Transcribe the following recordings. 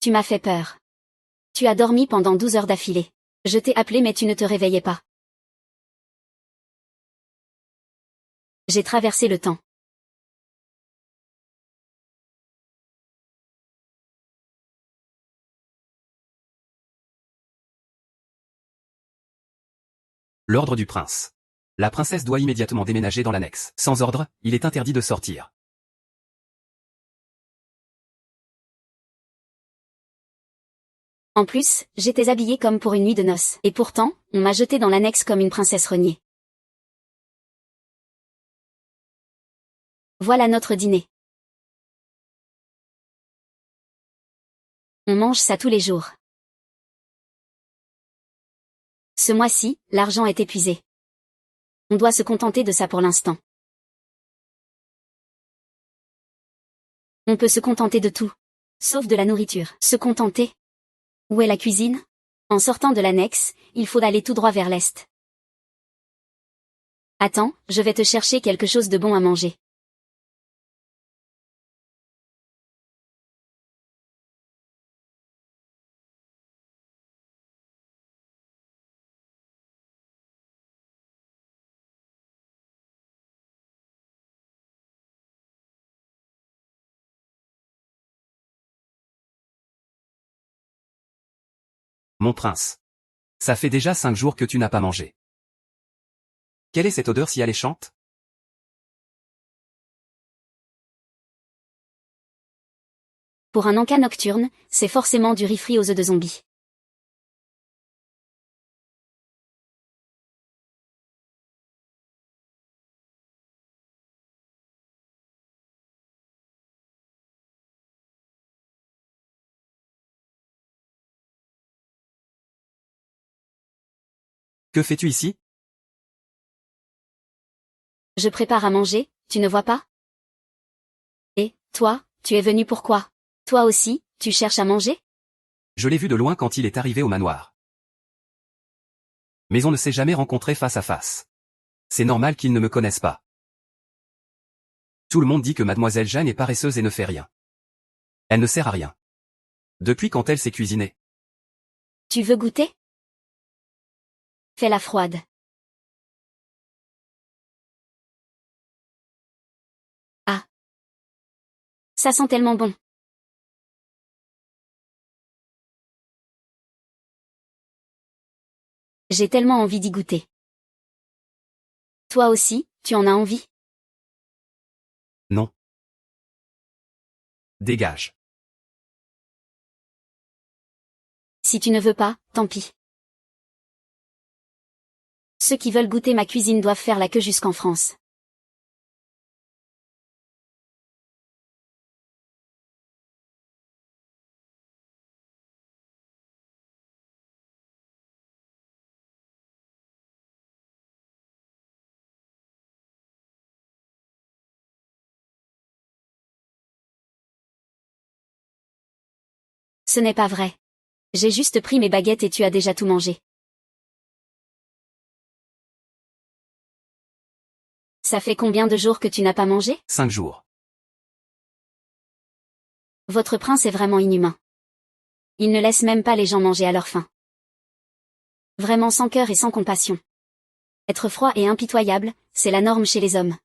Tu m'as fait peur. Tu as dormi pendant 12 heures d'affilée. Je t'ai appelé mais tu ne te réveillais pas. J'ai traversé le temps. L'ordre du prince. La princesse doit immédiatement déménager dans l'annexe. Sans ordre, il est interdit de sortir. En plus, j'étais habillée comme pour une nuit de noces. Et pourtant, on m'a jetée dans l'annexe comme une princesse reniée. Voilà notre dîner. On mange ça tous les jours. Ce mois-ci, l'argent est épuisé. On doit se contenter de ça pour l'instant. On peut se contenter de tout. Sauf de la nourriture. Se contenter. Où est la cuisine? En sortant de l'annexe, il faut aller tout droit vers l'est. Attends, je vais te chercher quelque chose de bon à manger. Mon prince. Ça fait déjà 5 jours que tu n'as pas mangé. Quelle est cette odeur si alléchante? Pour un encas nocturne, c'est forcément du riz frit aux œufs de zombie. Que fais-tu ici? Je prépare à manger, tu ne vois pas? Et, toi, tu es venu pourquoi? Toi aussi, tu cherches à manger? Je l'ai vu de loin quand il est arrivé au manoir. Mais on ne s'est jamais rencontré face à face. C'est normal qu'ils ne me connaissent pas. Tout le monde dit que mademoiselle Jeanne est paresseuse et ne fait rien. Elle ne sert à rien. Depuis quand elle s'est cuisinée? Tu veux goûter? Fais-la froide. Ah. Ça sent tellement bon. J'ai tellement envie d'y goûter. Toi aussi, tu en as envie? Non. Dégage. Si tu ne veux pas, tant pis. Ceux qui veulent goûter ma cuisine doivent faire la queue jusqu'en France. Ce n'est pas vrai. J'ai juste pris mes baguettes et tu as déjà tout mangé. Ça fait combien de jours que tu n'as pas mangé? 5 jours. Votre prince est vraiment inhumain. Il ne laisse même pas les gens manger à leur faim. Vraiment sans cœur et sans compassion. Être froid et impitoyable, c'est la norme chez les hommes.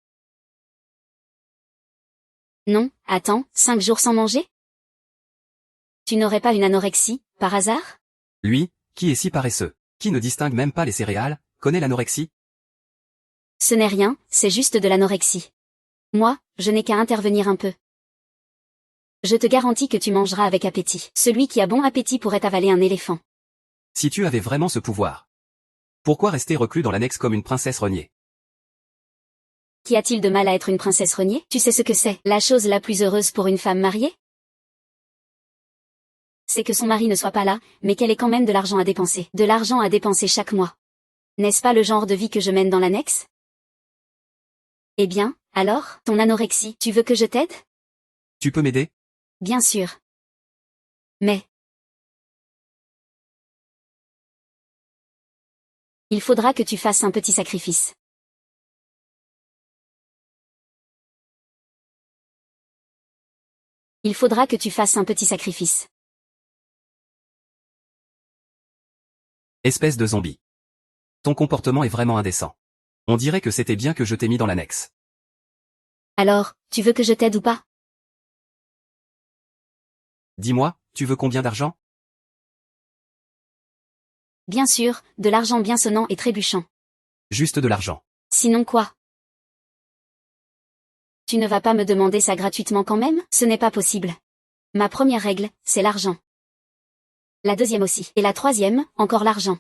Non, attends, 5 jours sans manger? Tu n'aurais pas une anorexie, par hasard? Lui, qui est si paresseux, qui ne distingue même pas les céréales, connaît l'anorexie? Ce n'est rien, c'est juste de l'anorexie. Moi, je n'ai qu'à intervenir un peu. Je te garantis que tu mangeras avec appétit. Celui qui a bon appétit pourrait avaler un éléphant. Si tu avais vraiment ce pouvoir. Pourquoi rester reclus dans l'annexe comme une princesse reniée? Qu'y a-t-il de mal à être une princesse reniée? Tu sais ce que c'est, la chose la plus heureuse pour une femme mariée? C'est que son mari ne soit pas là, mais qu'elle ait quand même de l'argent à dépenser. De l'argent à dépenser chaque mois. N'est-ce pas le genre de vie que je mène dans l'annexe? Eh bien, alors, ton anorexie, tu veux que je t'aide? Tu peux m'aider? Bien sûr. Mais... il faudra que tu fasses un petit sacrifice. Il faudra que tu fasses un petit sacrifice. Espèce de zombie. Ton comportement est vraiment indécent. On dirait que c'était bien que je t'ai mis dans l'annexe. Alors, tu veux que je t'aide ou pas? Dis-moi, tu veux combien d'argent? Bien sûr, de l'argent bien sonnant et trébuchant. Juste de l'argent. Sinon quoi? Tu ne vas pas me demander ça gratuitement quand même? Ce n'est pas possible. Ma première règle, c'est l'argent. La deuxième aussi. Et la troisième, encore l'argent.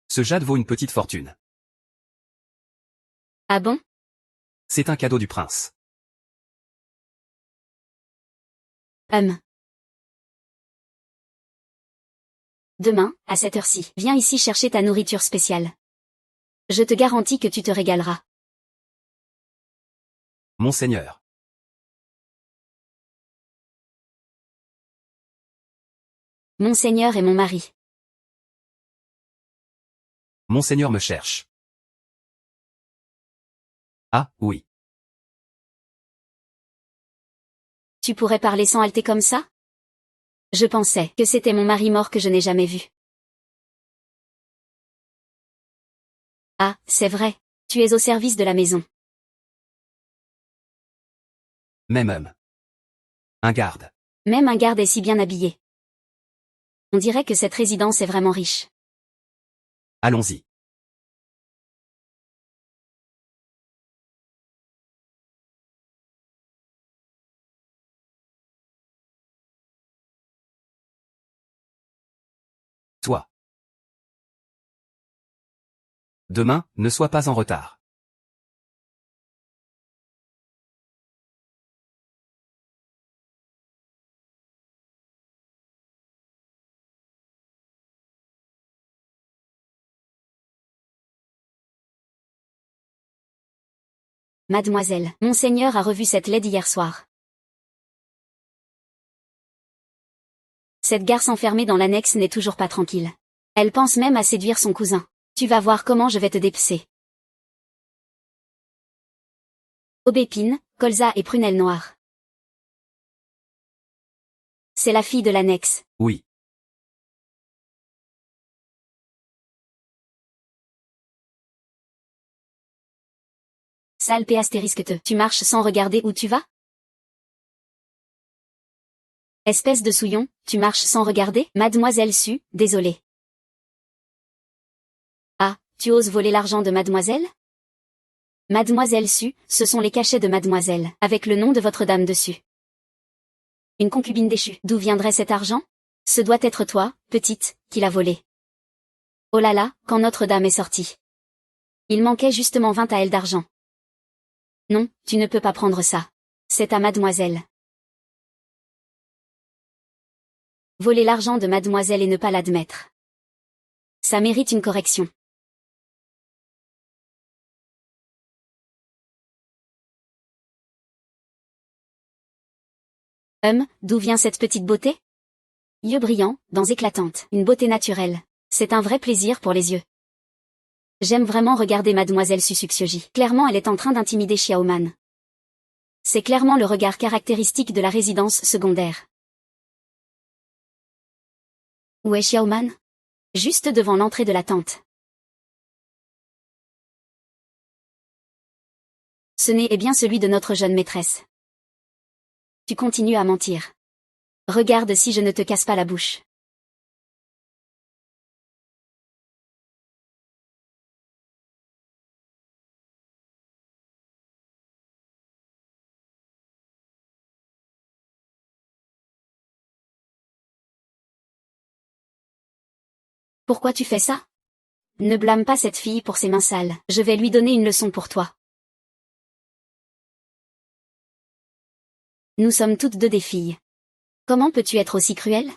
Ce jade vaut une petite fortune. Ah bon? C'est un cadeau du prince. Demain, à cette heure-ci, viens ici chercher ta nourriture spéciale. Je te garantis que tu te régaleras. Monseigneur. Monseigneur est mon mari. Monseigneur me cherche. Ah, oui. Tu pourrais parler sans halter comme ça? Je pensais que c'était mon mari mort que je n'ai jamais vu. Ah, c'est vrai. Tu es au service de la maison. Même. Un garde. Même un garde est si bien habillé. On dirait que cette résidence est vraiment riche. Allons-y. Toi. Demain, ne sois pas en retard. Mademoiselle, Monseigneur a revu cette laide hier soir. Cette garce enfermée dans l'annexe n'est toujours pas tranquille. Elle pense même à séduire son cousin. Tu vas voir comment je vais te dépecer. Aubépine, colza et prunelle noire. C'est la fille de l'annexe. Oui. Sale P astérisque te. Tu marches sans regarder où tu vas? Espèce de souillon, tu marches sans regarder? Mademoiselle Su, désolée. Ah, tu oses voler l'argent de mademoiselle? Mademoiselle Su, ce sont les cachets de mademoiselle, avec le nom de votre dame dessus. Une concubine déchue. D'où viendrait cet argent? Ce doit être toi, petite, qui l'a volé. Oh là là, quand Notre-Dame est sortie. Il manquait justement 20 taels d'argent. Non, tu ne peux pas prendre ça. C'est à mademoiselle. Voler l'argent de mademoiselle et ne pas l'admettre. Ça mérite une correction. D'où vient cette petite beauté? Yeux brillants, dents éclatantes, une beauté naturelle. C'est un vrai plaisir pour les yeux. J'aime vraiment regarder mademoiselle Susuxioji. Clairement elle est en train d'intimider Xiaoman. C'est clairement le regard caractéristique de la résidence secondaire. Où est Xiaoman? Juste devant l'entrée de la tente. Ce nez est bien celui de notre jeune maîtresse. Tu continues à mentir. Regarde si je ne te casse pas la bouche. Pourquoi tu fais ça? Ne blâme pas cette fille pour ses mains sales. Je vais lui donner une leçon pour toi. Nous sommes toutes deux des filles. Comment peux-tu être aussi cruelle?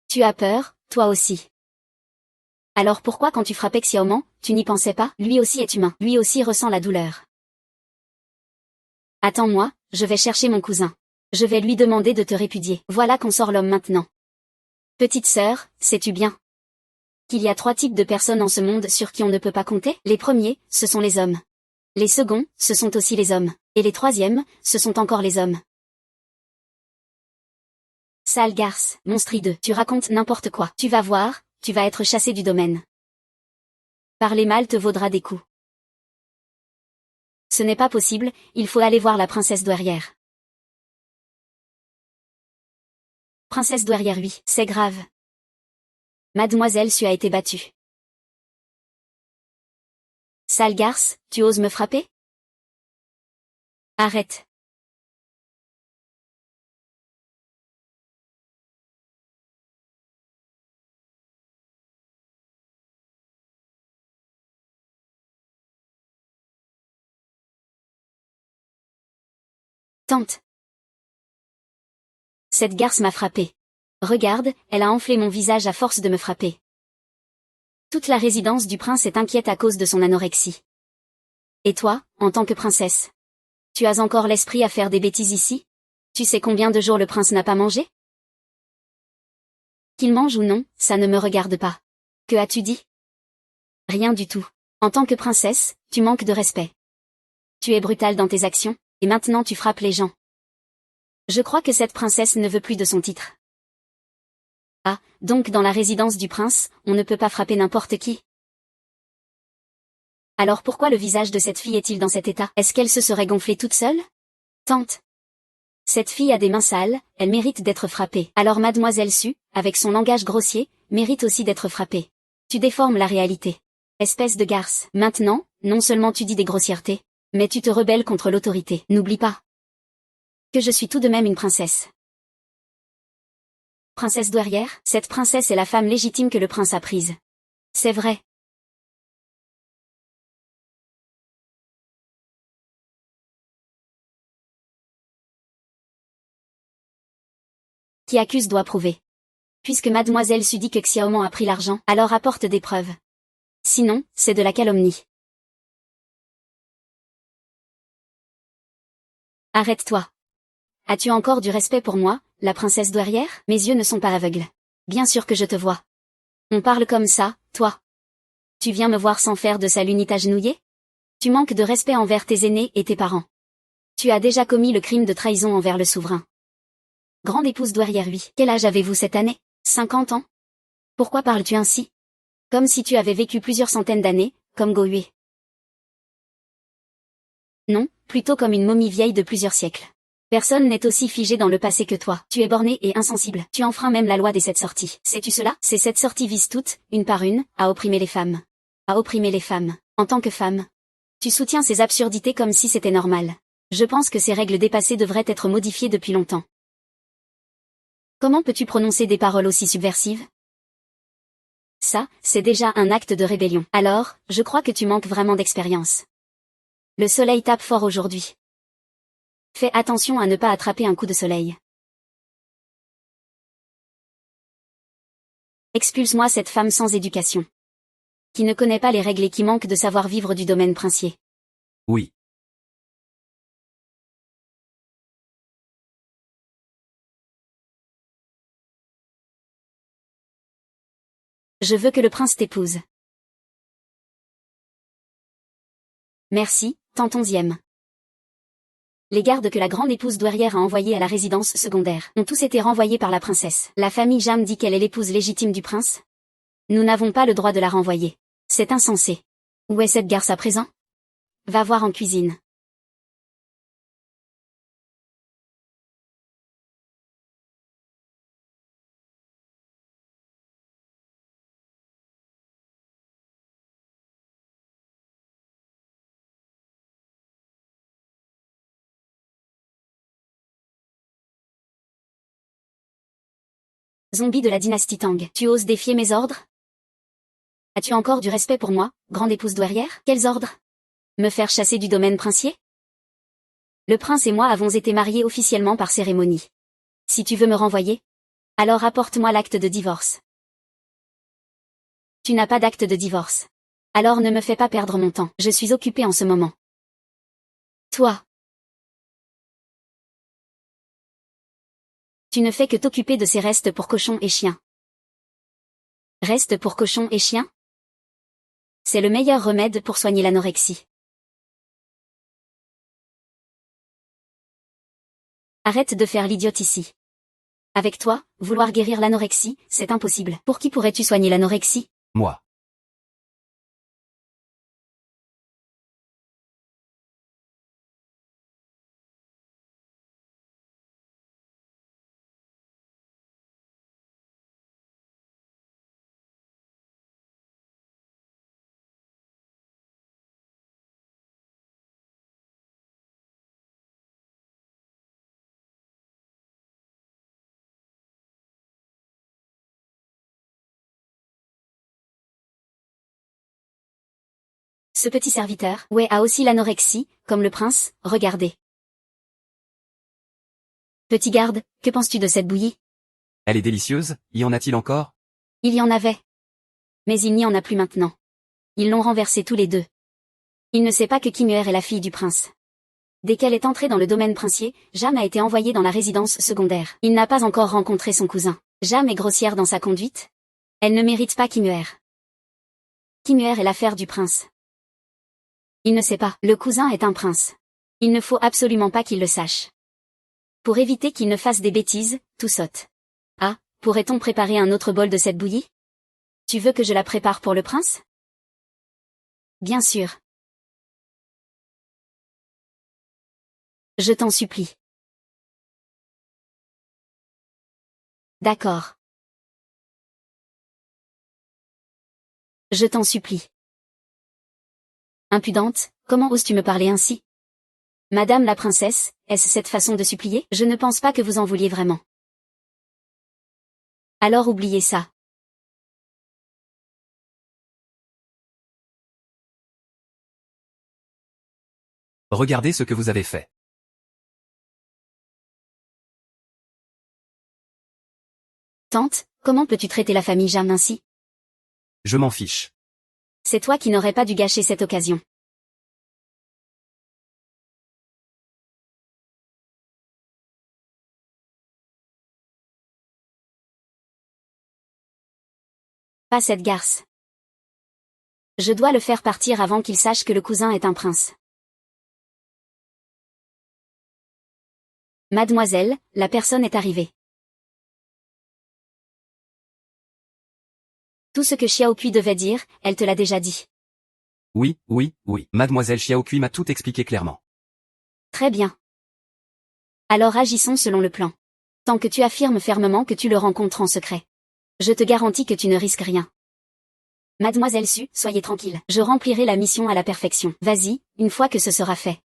Tu as peur, toi aussi. Alors pourquoi quand tu frappais Xiaoman, tu n'y pensais pas? Lui aussi est humain, lui aussi ressent la douleur. Attends-moi, je vais chercher mon cousin. Je vais lui demander de te répudier. Voilà qu'on sort l'homme maintenant. Petite sœur, sais-tu bien qu'il y a 3 types de personnes en ce monde sur qui on ne peut pas compter. Les premiers, ce sont les hommes. Les seconds, ce sont aussi les hommes. Et les troisièmes, ce sont encore les hommes. Sale garce, monstre hideux, tu racontes n'importe quoi. Tu vas voir, tu vas être chassé du domaine. Parler mal te vaudra des coups. Ce n'est pas possible, il faut aller voir la princesse douairière. Princesse douairière, oui, c'est grave. Mademoiselle Su a été battue. Sale garce, tu oses me frapper? Arrête. Tante. Cette garce m'a frappé. Regarde, elle a enflé mon visage à force de me frapper. Toute la résidence du prince est inquiète à cause de son anorexie. Et toi, en tant que princesse? Tu as encore l'esprit à faire des bêtises ici? Tu sais combien de jours le prince n'a pas mangé? Qu'il mange ou non, ça ne me regarde pas. Que as-tu dit? Rien du tout. En tant que princesse, tu manques de respect. Tu es brutale dans tes actions, et maintenant tu frappes les gens. Je crois que cette princesse ne veut plus de son titre. Ah, donc dans la résidence du prince, on ne peut pas frapper n'importe qui. Alors pourquoi le visage de cette fille est-il dans cet état? Est-ce qu'elle se serait gonflée toute seule? Tante. Cette fille a des mains sales, elle mérite d'être frappée. Alors Mademoiselle Su, avec son langage grossier, mérite aussi d'être frappée. Tu déformes la réalité. Espèce de garce. Maintenant, non seulement tu dis des grossièretés, mais tu te rebelles contre l'autorité. N'oublie pas que je suis tout de même une princesse. Princesse douairière, cette princesse est la femme légitime que le prince a prise. C'est vrai. Qui accuse doit prouver. Puisque Mademoiselle Su dit que Xiaoman a pris l'argent, alors apporte des preuves. Sinon, c'est de la calomnie. Arrête-toi. As-tu encore du respect pour moi, la princesse douairière? Mes yeux ne sont pas aveugles. Bien sûr que je te vois. On parle comme ça, toi. Tu viens me voir sans faire de sa lunite agenouillée? Tu manques de respect envers tes aînés et tes parents. Tu as déjà commis le crime de trahison envers le souverain. Grande épouse douairière, oui. Quel âge avez-vous cette année? 50 ans? Pourquoi parles-tu ainsi? Comme si tu avais vécu plusieurs centaines d'années, comme Gohue. Non, plutôt comme une momie vieille de plusieurs siècles. Personne n'est aussi figé dans le passé que toi. Tu es borné et insensible. Tu enfreins même la loi des 7 sorties. Sais-tu cela? Ces 7 sorties visent toutes, une par une, à opprimer les femmes. À opprimer les femmes. En tant que femme. Tu soutiens ces absurdités comme si c'était normal. Je pense que ces règles dépassées devraient être modifiées depuis longtemps. Comment peux-tu prononcer des paroles aussi subversives? Ça, c'est déjà un acte de rébellion. Alors, je crois que tu manques vraiment d'expérience. Le soleil tape fort aujourd'hui. Fais attention à ne pas attraper un coup de soleil. Expulse-moi cette femme sans éducation. Qui ne connaît pas les règles et qui manque de savoir-vivre du domaine princier. Oui. Je veux que le prince t'épouse. Merci, tante 11e. Les gardes que la grande épouse douairière a envoyés à la résidence secondaire ont tous été renvoyés par la princesse. La famille Jam dit qu'elle est l'épouse légitime du prince. Nous n'avons pas le droit de la renvoyer. C'est insensé. Où est cette garce à présent? Va voir en cuisine. Zombie de la dynastie Tang. Tu oses défier mes ordres? As-tu encore du respect pour moi, grande épouse douairière? Quels ordres? Me faire chasser du domaine princier? Le prince et moi avons été mariés officiellement par cérémonie. Si tu veux me renvoyer, alors apporte-moi l'acte de divorce. Tu n'as pas d'acte de divorce. Alors ne me fais pas perdre mon temps. Je suis occupée en ce moment. Toi. Tu ne fais que t'occuper de ces restes pour cochons et chiens. Reste pour cochon et chien? C'est le meilleur remède pour soigner l'anorexie. Arrête de faire l'idiote ici. Avec toi, vouloir guérir l'anorexie, c'est impossible. Pour qui pourrais-tu soigner l'anorexie? Moi. Ce petit serviteur, ouais, a aussi l'anorexie, comme le prince, regardez. Petit garde, que penses-tu de cette bouillie? Elle est délicieuse, y en a-t-il encore? Il y en avait. Mais il n'y en a plus maintenant. Ils l'ont renversée tous les deux. Il ne sait pas que Kimuer est la fille du prince. Dès qu'elle est entrée dans le domaine princier, Jam a été envoyée dans la résidence secondaire. Il n'a pas encore rencontré son cousin. Jam est grossière dans sa conduite. Elle ne mérite pas Kimuer. Kimuer est l'affaire du prince. Il ne sait pas, le cousin est un prince. Il ne faut absolument pas qu'il le sache. Pour éviter qu'il ne fasse des bêtises, tout saute. Ah, pourrait-on préparer un autre bol de cette bouillie? Tu veux que je la prépare pour le prince? Bien sûr. Je t'en supplie. D'accord. Je t'en supplie. Impudente, comment oses-tu me parler ainsi? Madame la princesse, est-ce cette façon de supplier? Je ne pense pas que vous en vouliez vraiment. Alors oubliez ça. Regardez ce que vous avez fait. Tante, comment peux-tu traiter la famille Jam ainsi? Je m'en fiche. C'est toi qui n'aurais pas dû gâcher cette occasion. Pas cette garce. Je dois le faire partir avant qu'il sache que le cousin est un prince. Mademoiselle, la personne est arrivée. Tout ce que Xiaopui devait dire, elle te l'a déjà dit. Oui, oui, oui. Mademoiselle Xiaokui m'a tout expliqué clairement. Très bien. Alors agissons selon le plan. Tant que tu affirmes fermement que tu le rencontres en secret. Je te garantis que tu ne risques rien. Mademoiselle Su, soyez tranquille. Je remplirai la mission à la perfection. Vas-y, une fois que ce sera fait.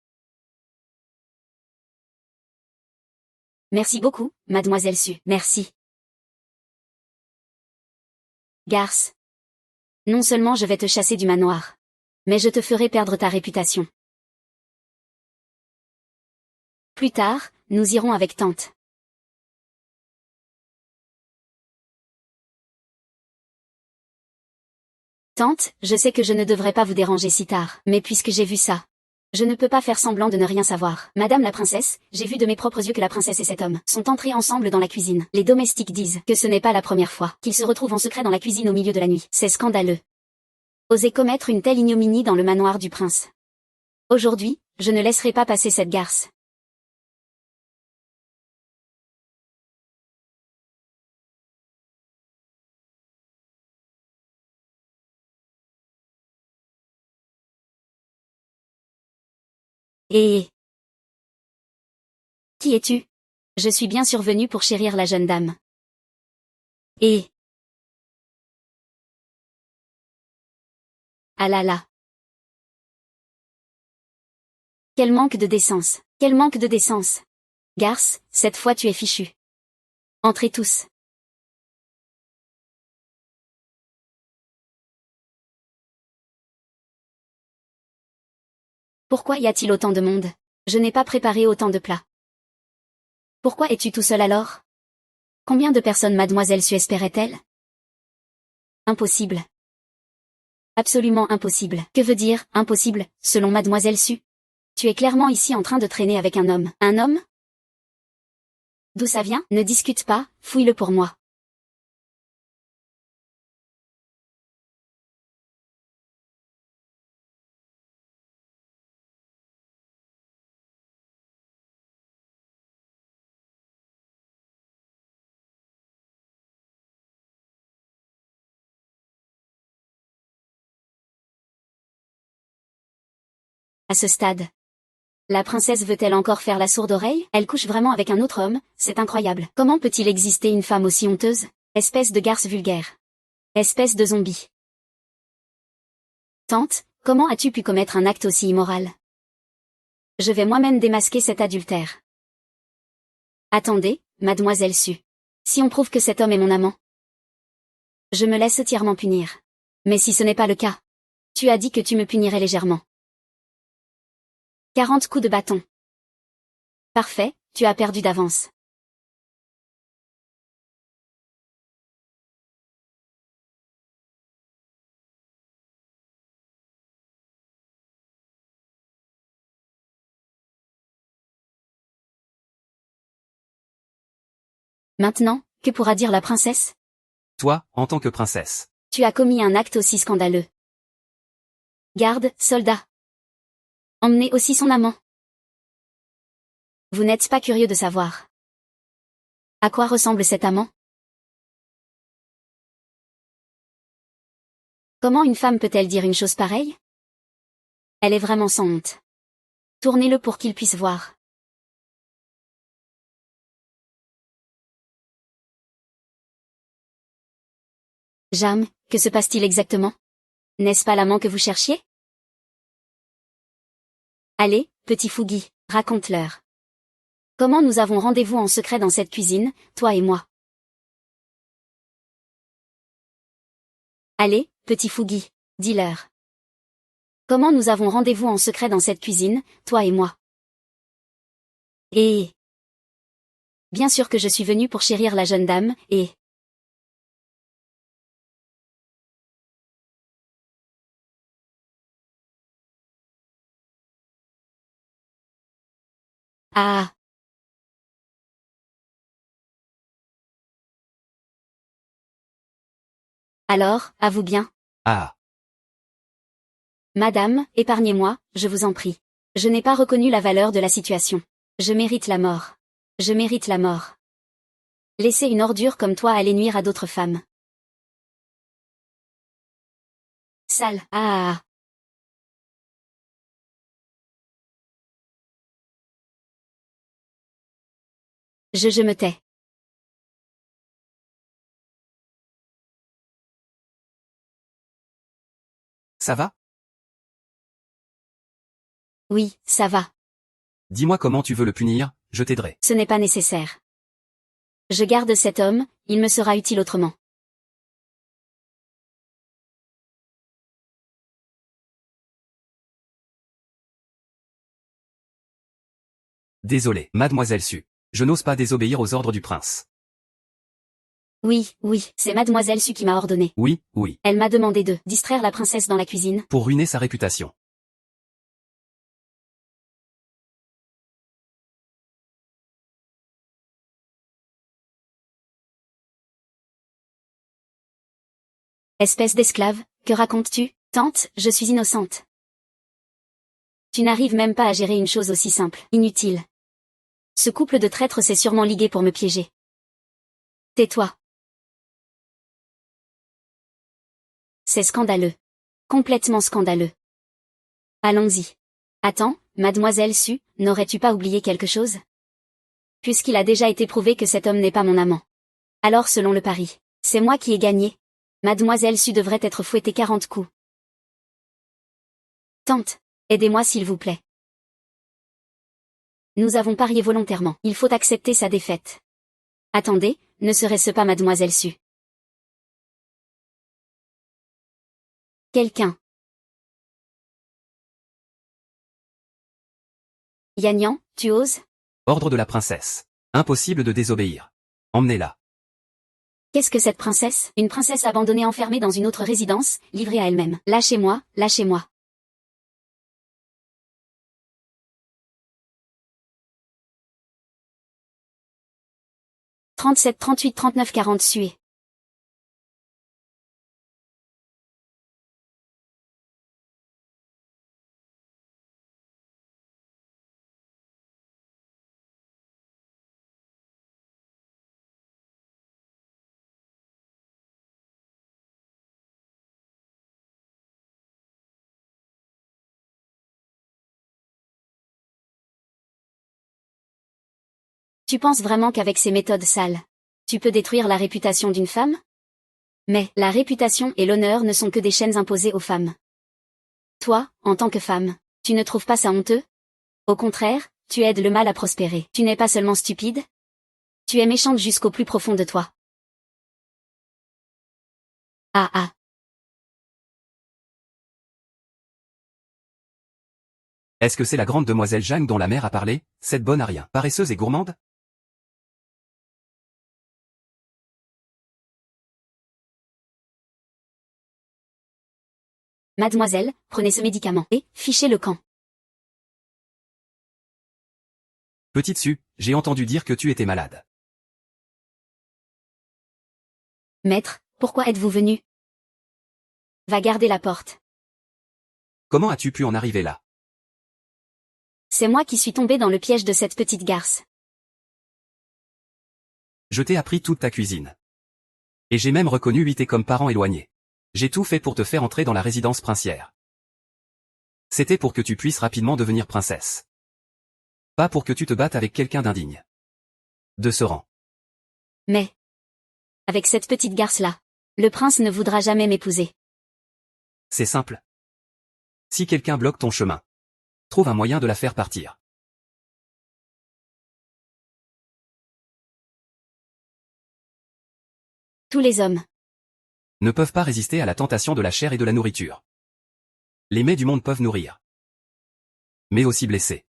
Merci beaucoup, Mademoiselle Su. Merci. Garce. Non seulement je vais te chasser du manoir, mais je te ferai perdre ta réputation. Plus tard, nous irons avec tante. Tante, je sais que je ne devrais pas vous déranger si tard, mais puisque j'ai vu ça, je ne peux pas faire semblant de ne rien savoir. Madame la princesse, j'ai vu de mes propres yeux que la princesse et cet homme sont entrés ensemble dans la cuisine. Les domestiques disent que ce n'est pas la première fois qu'ils se retrouvent en secret dans la cuisine au milieu de la nuit. C'est scandaleux. Oser commettre une telle ignominie dans le manoir du prince. Aujourd'hui, je ne laisserai pas passer cette garce. Et... Qui es-tu? Je suis bien survenue pour chérir la jeune dame. Et... Ah là là. Quel manque de décence. Quel manque de décence. Garce, cette fois tu es fichu. Entrez tous. Pourquoi y a-t-il autant de monde? Je n'ai pas préparé autant de plats. Pourquoi es-tu tout seul alors? Combien de personnes Mademoiselle Su espérait-elle? Impossible. Absolument impossible. Que veut dire, impossible, selon Mademoiselle Su? Tu es clairement ici en train de traîner avec un homme. Un homme? D'où ça vient? Ne discute pas, fouille-le pour moi. À ce stade, la princesse veut-elle encore faire la sourde oreille? Elle couche vraiment avec un autre homme, c'est incroyable. Comment peut-il exister une femme aussi honteuse? Espèce de garce vulgaire. Espèce de zombie. Tante, comment as-tu pu commettre un acte aussi immoral? Je vais moi-même démasquer cet adultère. Attendez, mademoiselle Su. Si on prouve que cet homme est mon amant, je me laisse entièrement punir. Mais si ce n'est pas le cas, tu as dit que tu me punirais légèrement. 40 coups de bâton. Parfait, tu as perdu d'avance. Maintenant, que pourra dire la princesse? Toi, en tant que princesse. Tu as commis un acte aussi scandaleux. Garde, soldat. Emmenez aussi son amant. Vous n'êtes pas curieux de savoir à quoi ressemble cet amant? Comment une femme peut-elle dire une chose pareille? Elle est vraiment sans honte. Tournez-le pour qu'il puisse voir. Jam, que se passe-t-il exactement? N'est-ce pas l'amant que vous cherchiez? Allez, petit Fougi, raconte-leur. Comment nous avons rendez-vous en secret dans cette cuisine, toi et moi? Allez, petit Fougi, dis-leur. Comment nous avons rendez-vous en secret dans cette cuisine, toi et moi? Et... Bien sûr que je suis venu pour chérir la jeune dame, et... Ah, alors, avoue bien. Ah. Madame, épargnez-moi, je vous en prie. Je n'ai pas reconnu la valeur de la situation. Je mérite la mort. Je mérite la mort. Laisser une ordure comme toi aller nuire à d'autres femmes. Sale. Ah. Je me tais. Ça va? Oui, ça va. Dis-moi comment tu veux le punir, je t'aiderai. Ce n'est pas nécessaire. Je garde cet homme, il me sera utile autrement. Désolé, mademoiselle Su. Je n'ose pas désobéir aux ordres du prince. Oui, oui, c'est mademoiselle Su qui m'a ordonné. Oui, oui. Elle m'a demandé de distraire la princesse dans la cuisine. Pour ruiner sa réputation. Espèce d'esclave, que racontes-tu? Tante, je suis innocente. Tu n'arrives même pas à gérer une chose aussi simple. Inutile. Ce couple de traîtres s'est sûrement ligué pour me piéger. Tais-toi. C'est scandaleux. Complètement scandaleux. Allons-y. Attends, mademoiselle Su, n'aurais-tu pas oublié quelque chose? Puisqu'il a déjà été prouvé que cet homme n'est pas mon amant. Alors selon le pari, c'est moi qui ai gagné. Mademoiselle Su devrait être fouettée 40 coups. Tante, aidez-moi s'il vous plaît. Nous avons parié volontairement. Il faut accepter sa défaite. Attendez, ne serait-ce pas mademoiselle Su? Quelqu'un. Yanyan, tu oses? Ordre de la princesse. Impossible de désobéir. Emmenez-la. Qu'est-ce que cette princesse? Une princesse abandonnée enfermée dans une autre résidence, livrée à elle-même. Lâchez-moi, lâchez-moi. 37, 38, 39, 40 sué. Tu penses vraiment qu'avec ces méthodes sales, tu peux détruire la réputation d'une femme? Mais, la réputation et l'honneur ne sont que des chaînes imposées aux femmes. Toi, en tant que femme, tu ne trouves pas ça honteux? Au contraire, tu aides le mal à prospérer. Tu n'es pas seulement stupide? Tu es méchante jusqu'au plus profond de toi. Ah ah. Est-ce que c'est la grande demoiselle Jeanne dont la mère a parlé, cette bonne à rien, paresseuse et gourmande? Mademoiselle, prenez ce médicament et fichez le camp. Petite Sue, j'ai entendu dire que tu étais malade. Maître, pourquoi êtes-vous venu? Va garder la porte. Comment as-tu pu en arriver là? C'est moi qui suis tombée dans le piège de cette petite garce. Je t'ai appris toute ta cuisine. Et j'ai même reconnu 8 comme parents éloignés. J'ai tout fait pour te faire entrer dans la résidence princière. C'était pour que tu puisses rapidement devenir princesse. Pas pour que tu te battes avec quelqu'un d'indigne. De ce rang. Mais, avec cette petite garce-là, le prince ne voudra jamais m'épouser. C'est simple. Si quelqu'un bloque ton chemin, trouve un moyen de la faire partir. Tous les hommes. Ne peuvent pas résister à la tentation de la chair et de la nourriture. Les mets du monde peuvent nourrir. Mais aussi blesser.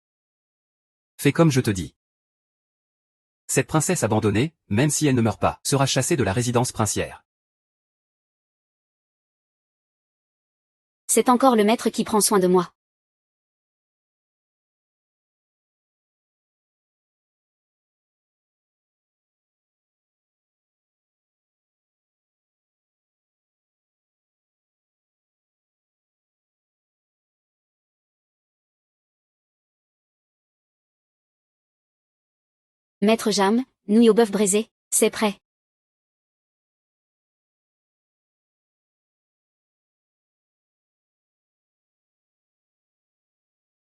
Fais comme je te dis. Cette princesse abandonnée, même si elle ne meurt pas, sera chassée de la résidence princière. C'est encore le maître qui prend soin de moi. Maître Jam, nouilles au bœuf braisé, c'est prêt.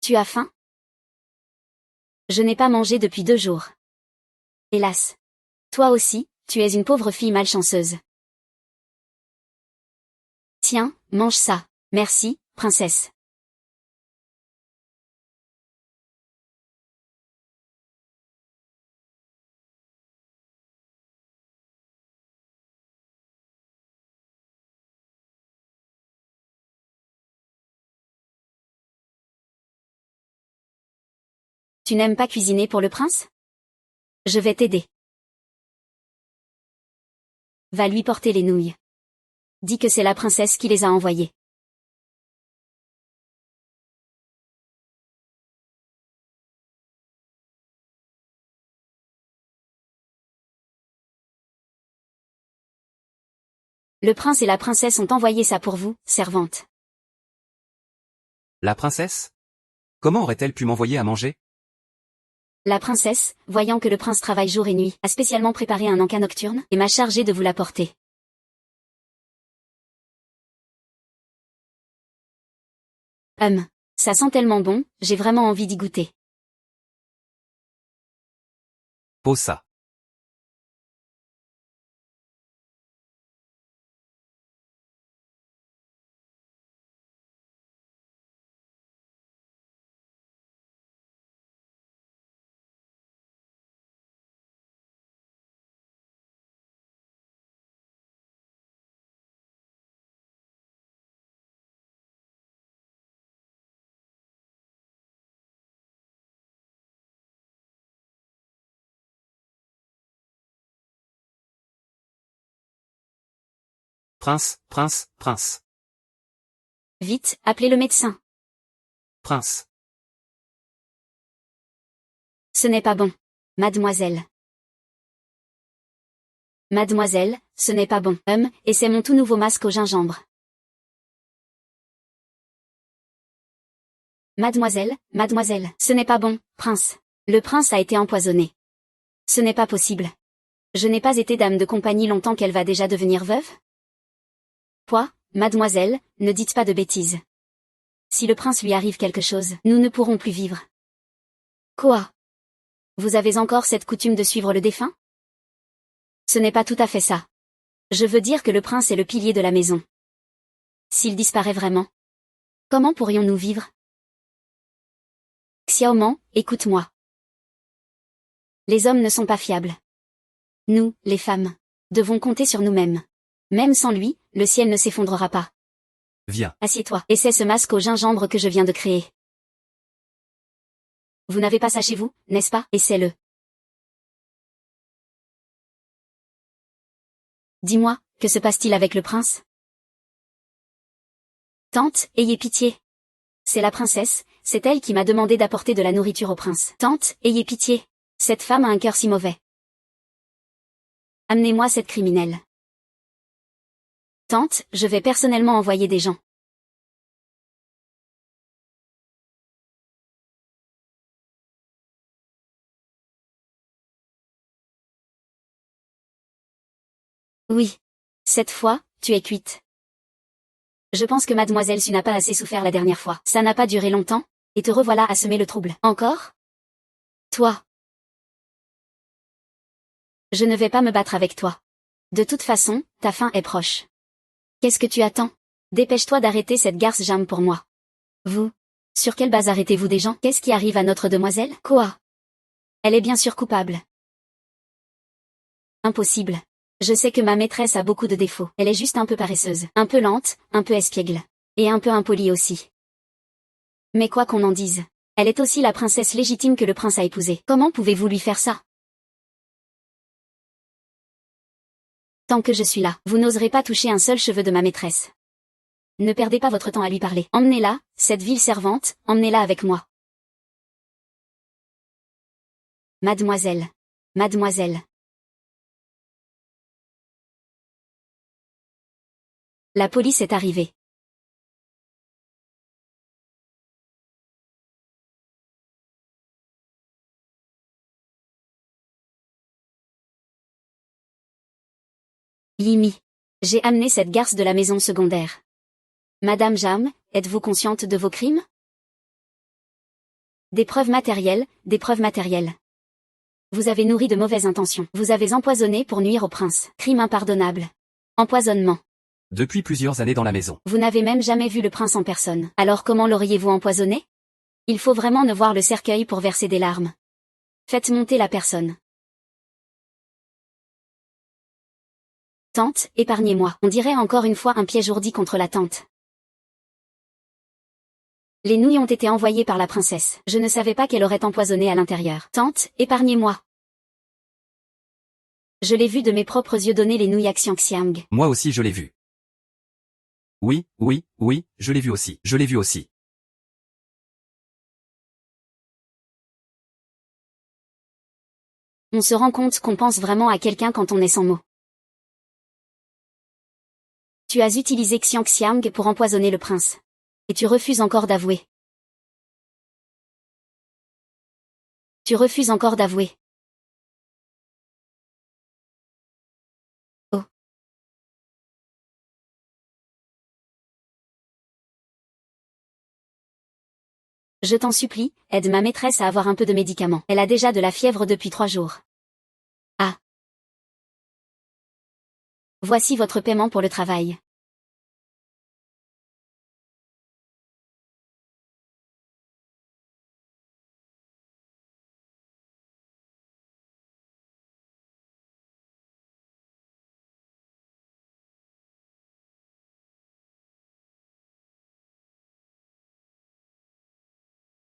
Tu as faim? Je n'ai pas mangé depuis 2 jours. Hélas. Toi aussi, tu es une pauvre fille malchanceuse. Tiens, mange ça. Merci, princesse. Tu n'aimes pas cuisiner pour le prince? Je vais t'aider. Va lui porter les nouilles. Dis que c'est la princesse qui les a envoyées. Le prince et la princesse ont envoyé ça pour vous, servante. La princesse? Comment aurait-elle pu m'envoyer à manger? La princesse, voyant que le prince travaille jour et nuit, a spécialement préparé un encas nocturne et m'a chargé de vous l'apporter. Ça sent tellement bon, j'ai vraiment envie d'y goûter. Pose ça. Prince, prince, prince. Vite, appelez le médecin. Prince. Ce n'est pas bon. Mademoiselle. Mademoiselle, ce n'est pas bon. Et c'est mon tout nouveau masque au gingembre. Mademoiselle, mademoiselle, ce n'est pas bon, prince. Le prince a été empoisonné. Ce n'est pas possible. Je n'ai pas été dame de compagnie longtemps qu'elle va déjà devenir veuve? Quoi, mademoiselle, ne dites pas de bêtises. Si le prince lui arrive quelque chose, nous ne pourrons plus vivre. Quoi? Vous avez encore cette coutume de suivre le défunt? Ce n'est pas tout à fait ça. Je veux dire que le prince est le pilier de la maison. S'il disparaît vraiment, comment pourrions-nous vivre? Xiaoman, écoute-moi. Les hommes ne sont pas fiables. Nous, les femmes, devons compter sur nous-mêmes. Même sans lui, le ciel ne s'effondrera pas. Viens. Assieds-toi. Essaie ce masque au gingembre que je viens de créer. Vous n'avez pas ça chez vous, n'est-ce pas? Essaie-le. Dis-moi, que se passe-t-il avec le prince? Tante, ayez pitié. C'est la princesse, c'est elle qui m'a demandé d'apporter de la nourriture au prince. Tante, ayez pitié. Cette femme a un cœur si mauvais. Amenez-moi cette criminelle. Tante, je vais personnellement envoyer des gens. Oui. Cette fois, tu es cuite. Je pense que mademoiselle Su n'a pas assez souffert la dernière fois. Ça n'a pas duré longtemps, et te revoilà à semer le trouble. Encore? Toi. Je ne vais pas me battre avec toi. De toute façon, ta fin est proche. Qu'est-ce que tu attends? Dépêche-toi d'arrêter cette garce Jam pour moi. Vous? Sur quelle base arrêtez-vous des gens? Qu'est-ce qui arrive à notre demoiselle? Quoi? Elle est bien sûr coupable. Impossible. Je sais que ma maîtresse a beaucoup de défauts. Elle est juste un peu paresseuse, un peu lente, un peu espiègle. Et un peu impolie aussi. Mais quoi qu'on en dise, elle est aussi la princesse légitime que le prince a épousée. Comment pouvez-vous lui faire ça? Tant que je suis là, vous n'oserez pas toucher un seul cheveu de ma maîtresse. Ne perdez pas votre temps à lui parler. Emmenez-la, cette vile servante, emmenez-la avec moi. Mademoiselle. Mademoiselle. La police est arrivée. Yimi. J'ai amené cette garce de la maison secondaire. Madame Jam, êtes-vous consciente de vos crimes? Des preuves matérielles, des preuves matérielles. Vous avez nourri de mauvaises intentions. Vous avez empoisonné pour nuire au prince. Crime impardonnable. Empoisonnement. Depuis plusieurs années dans la maison. Vous n'avez même jamais vu le prince en personne. Alors comment l'auriez-vous empoisonné? Il faut vraiment ne voir le cercueil pour verser des larmes. Faites monter la personne. Tante, épargnez-moi. On dirait encore une fois un piège ourdi contre la tante. Les nouilles ont été envoyées par la princesse. Je ne savais pas qu'elle aurait empoisonné à l'intérieur. Tante, épargnez-moi. Je l'ai vu de mes propres yeux donner les nouilles à Xiangxiang. Moi aussi je l'ai vu. Oui, oui, oui, je l'ai vu aussi. Je l'ai vu aussi. On se rend compte qu'on pense vraiment à quelqu'un quand on est sans mots. Tu as utilisé Xiangxiang pour empoisonner le prince. Et tu refuses encore d'avouer. Tu refuses encore d'avouer. Oh. Je t'en supplie, aide ma maîtresse à avoir un peu de médicaments. Elle a déjà de la fièvre depuis 3 jours. Ah. Voici votre paiement pour le travail.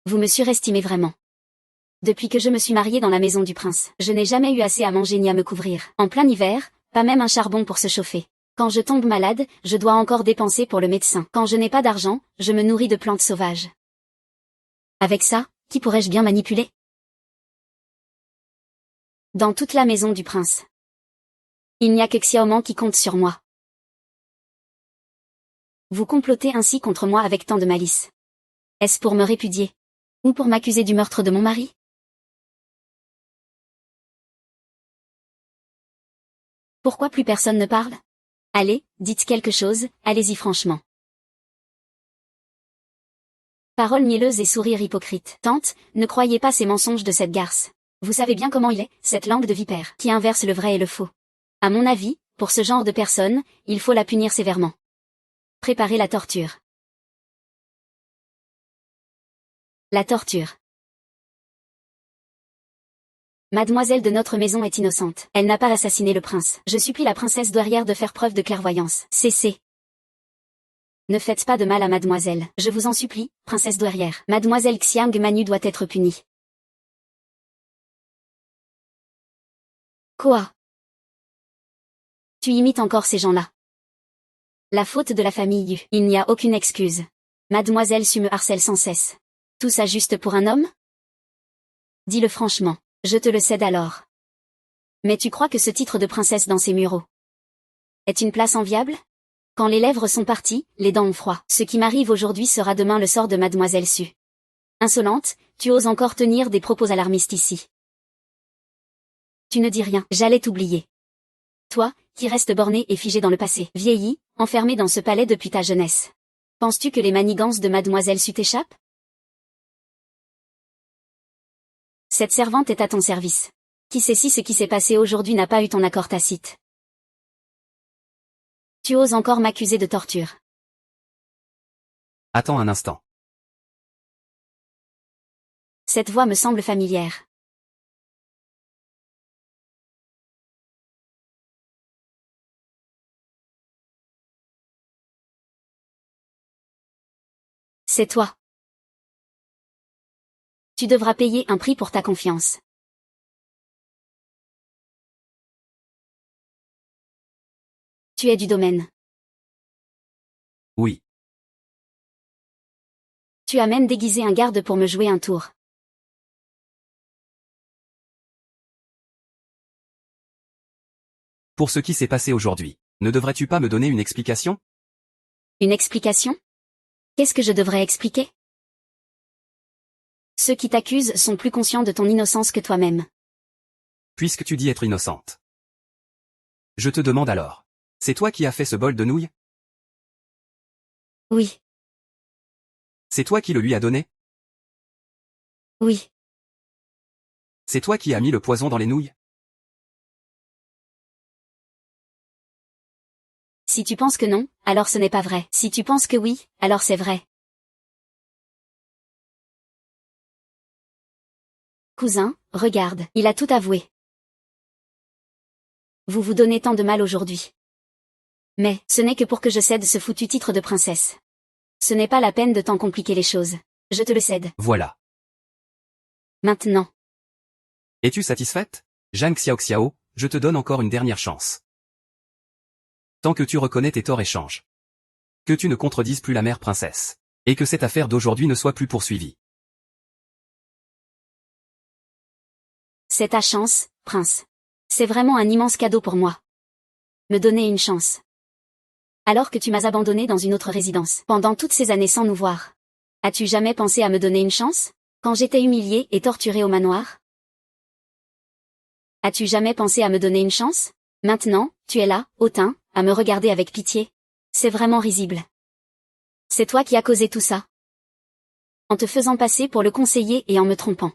Vous me surestimez vraiment. Depuis que je me suis mariée dans la maison du prince, je n'ai jamais eu assez à manger ni à me couvrir. En plein hiver, pas même un charbon pour se chauffer. Quand je tombe malade, je dois encore dépenser pour le médecin. Quand je n'ai pas d'argent, je me nourris de plantes sauvages. Avec ça, qui pourrais-je bien manipuler? Dans toute la maison du prince. Il n'y a que Xiaoman qui compte sur moi. Vous complotez ainsi contre moi avec tant de malice. Est-ce pour me répudier? Ou pour m'accuser du meurtre de mon mari? Pourquoi plus personne ne parle? Allez, dites quelque chose, allez-y franchement. Paroles mielleuses et sourires hypocrites. Tante, ne croyez pas ces mensonges de cette garce. Vous savez bien comment il est, cette langue de vipère, qui inverse le vrai et le faux. À mon avis, pour ce genre de personne, il faut la punir sévèrement. Préparer la torture. La torture. Mademoiselle de notre maison est innocente. Elle n'a pas assassiné le prince. Je supplie la princesse douairière de faire preuve de clairvoyance. Cessez. Ne faites pas de mal à mademoiselle. Je vous en supplie, princesse douairière. Mademoiselle Xiang Manu doit être punie. Quoi? Tu imites encore ces gens-là. La faute de la famille Yu. Il n'y a aucune excuse. Mademoiselle Su me harcèle sans cesse. Tout ça juste pour un homme? Dis-le franchement. Je te le cède alors. Mais tu crois que ce titre de princesse dans ces muraux est une place enviable? Quand les lèvres sont parties, les dents ont froid. Ce qui m'arrive aujourd'hui sera demain le sort de mademoiselle Su. Insolente, tu oses encore tenir des propos alarmistes ici. Tu ne dis rien, j'allais t'oublier. Toi, qui restes borné et figé dans le passé, vieilli, enfermé dans ce palais depuis ta jeunesse. Penses-tu que les manigances de mademoiselle Su t'échappent? Cette servante est à ton service. Qui sait si ce qui s'est passé aujourd'hui n'a pas eu ton accord tacite? Tu oses encore m'accuser de torture. Attends un instant. Cette voix me semble familière. C'est toi. Tu devras payer un prix pour ta confiance. Tu es du domaine. Oui. Tu as même déguisé un garde pour me jouer un tour. Pour ce qui s'est passé aujourd'hui, ne devrais-tu pas me donner une explication? Une explication? Qu'est-ce que je devrais expliquer? Ceux qui t'accusent sont plus conscients de ton innocence que toi-même. Puisque tu dis être innocente. Je te demande alors. C'est toi qui as fait ce bol de nouilles? Oui, C'est toi qui le lui as donné? oui. C'est toi qui as mis le poison dans les nouilles? Si tu penses que non, alors ce n'est pas vrai. Si tu penses que oui, alors c'est vrai. Cousin, regarde, il a tout avoué. Vous vous donnez tant de mal aujourd'hui. Mais, ce n'est que pour que je cède ce foutu titre de princesse. Ce n'est pas la peine de t'en compliquer les choses. Je te le cède. Voilà. Maintenant. Es-tu satisfaite? Zhang Xiaoxiao, je te donne encore une dernière chance. Tant que tu reconnais tes torts et changes. Que tu ne contredises plus la mère princesse. Et que cette affaire d'aujourd'hui ne soit plus poursuivie. C'est ta chance, prince. C'est vraiment un immense cadeau pour moi. Me donner une chance. Alors que tu m'as abandonné dans une autre résidence, pendant toutes ces années sans nous voir. As-tu jamais pensé à me donner une chance? Quand j'étais humiliée et torturée au manoir? As-tu jamais pensé à me donner une chance? Maintenant, tu es là, hautain, à me regarder avec pitié. C'est vraiment risible. C'est toi qui as causé tout ça. En te faisant passer pour le conseiller et en me trompant.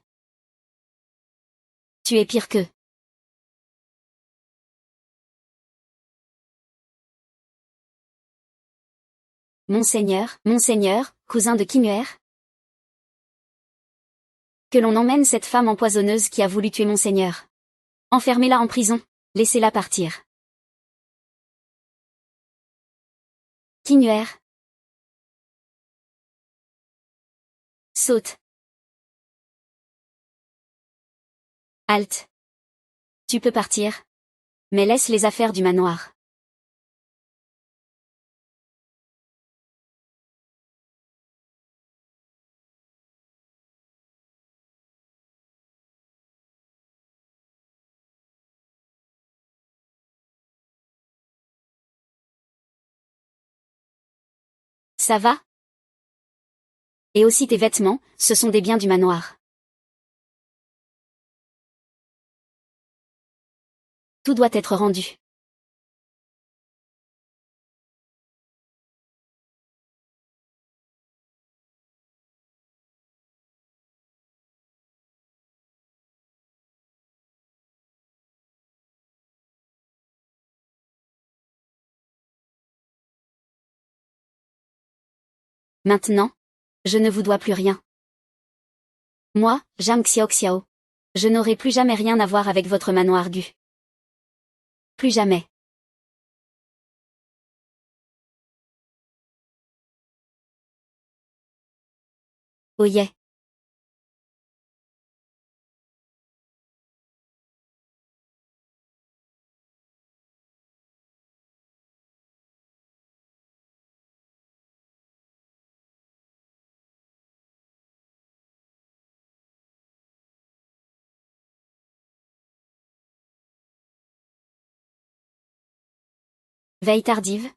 Tu es pire que... Monseigneur, cousin de Kimuer. Que l'on emmène cette femme empoisonneuse qui a voulu tuer Monseigneur. Enfermez-la en prison. Laissez-la partir. Kinuer. Saute. Halte. Tu peux partir. Mais laisse les affaires du manoir. Ça va? Et aussi tes vêtements, ce sont des biens du manoir. Tout doit être rendu. Maintenant, je ne vous dois plus rien. Moi, Jang Xiao, je n'aurai plus jamais rien à voir avec votre manoir Gu. Plus jamais. Oh yeah. Veille tardive.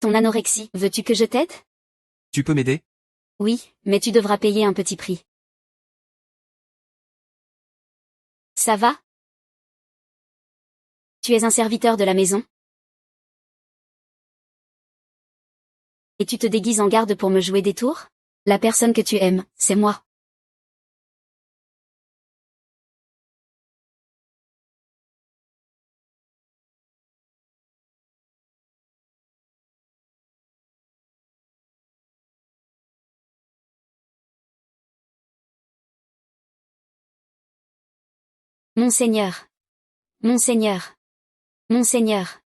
Ton anorexie, veux-tu que je t'aide? Tu peux m'aider? Oui, mais tu devras payer un petit prix. Ça va? Tu es un serviteur de la maison? Et tu te déguises en garde pour me jouer des tours? La personne que tu aimes, c'est moi. Monseigneur. Monseigneur. Monseigneur.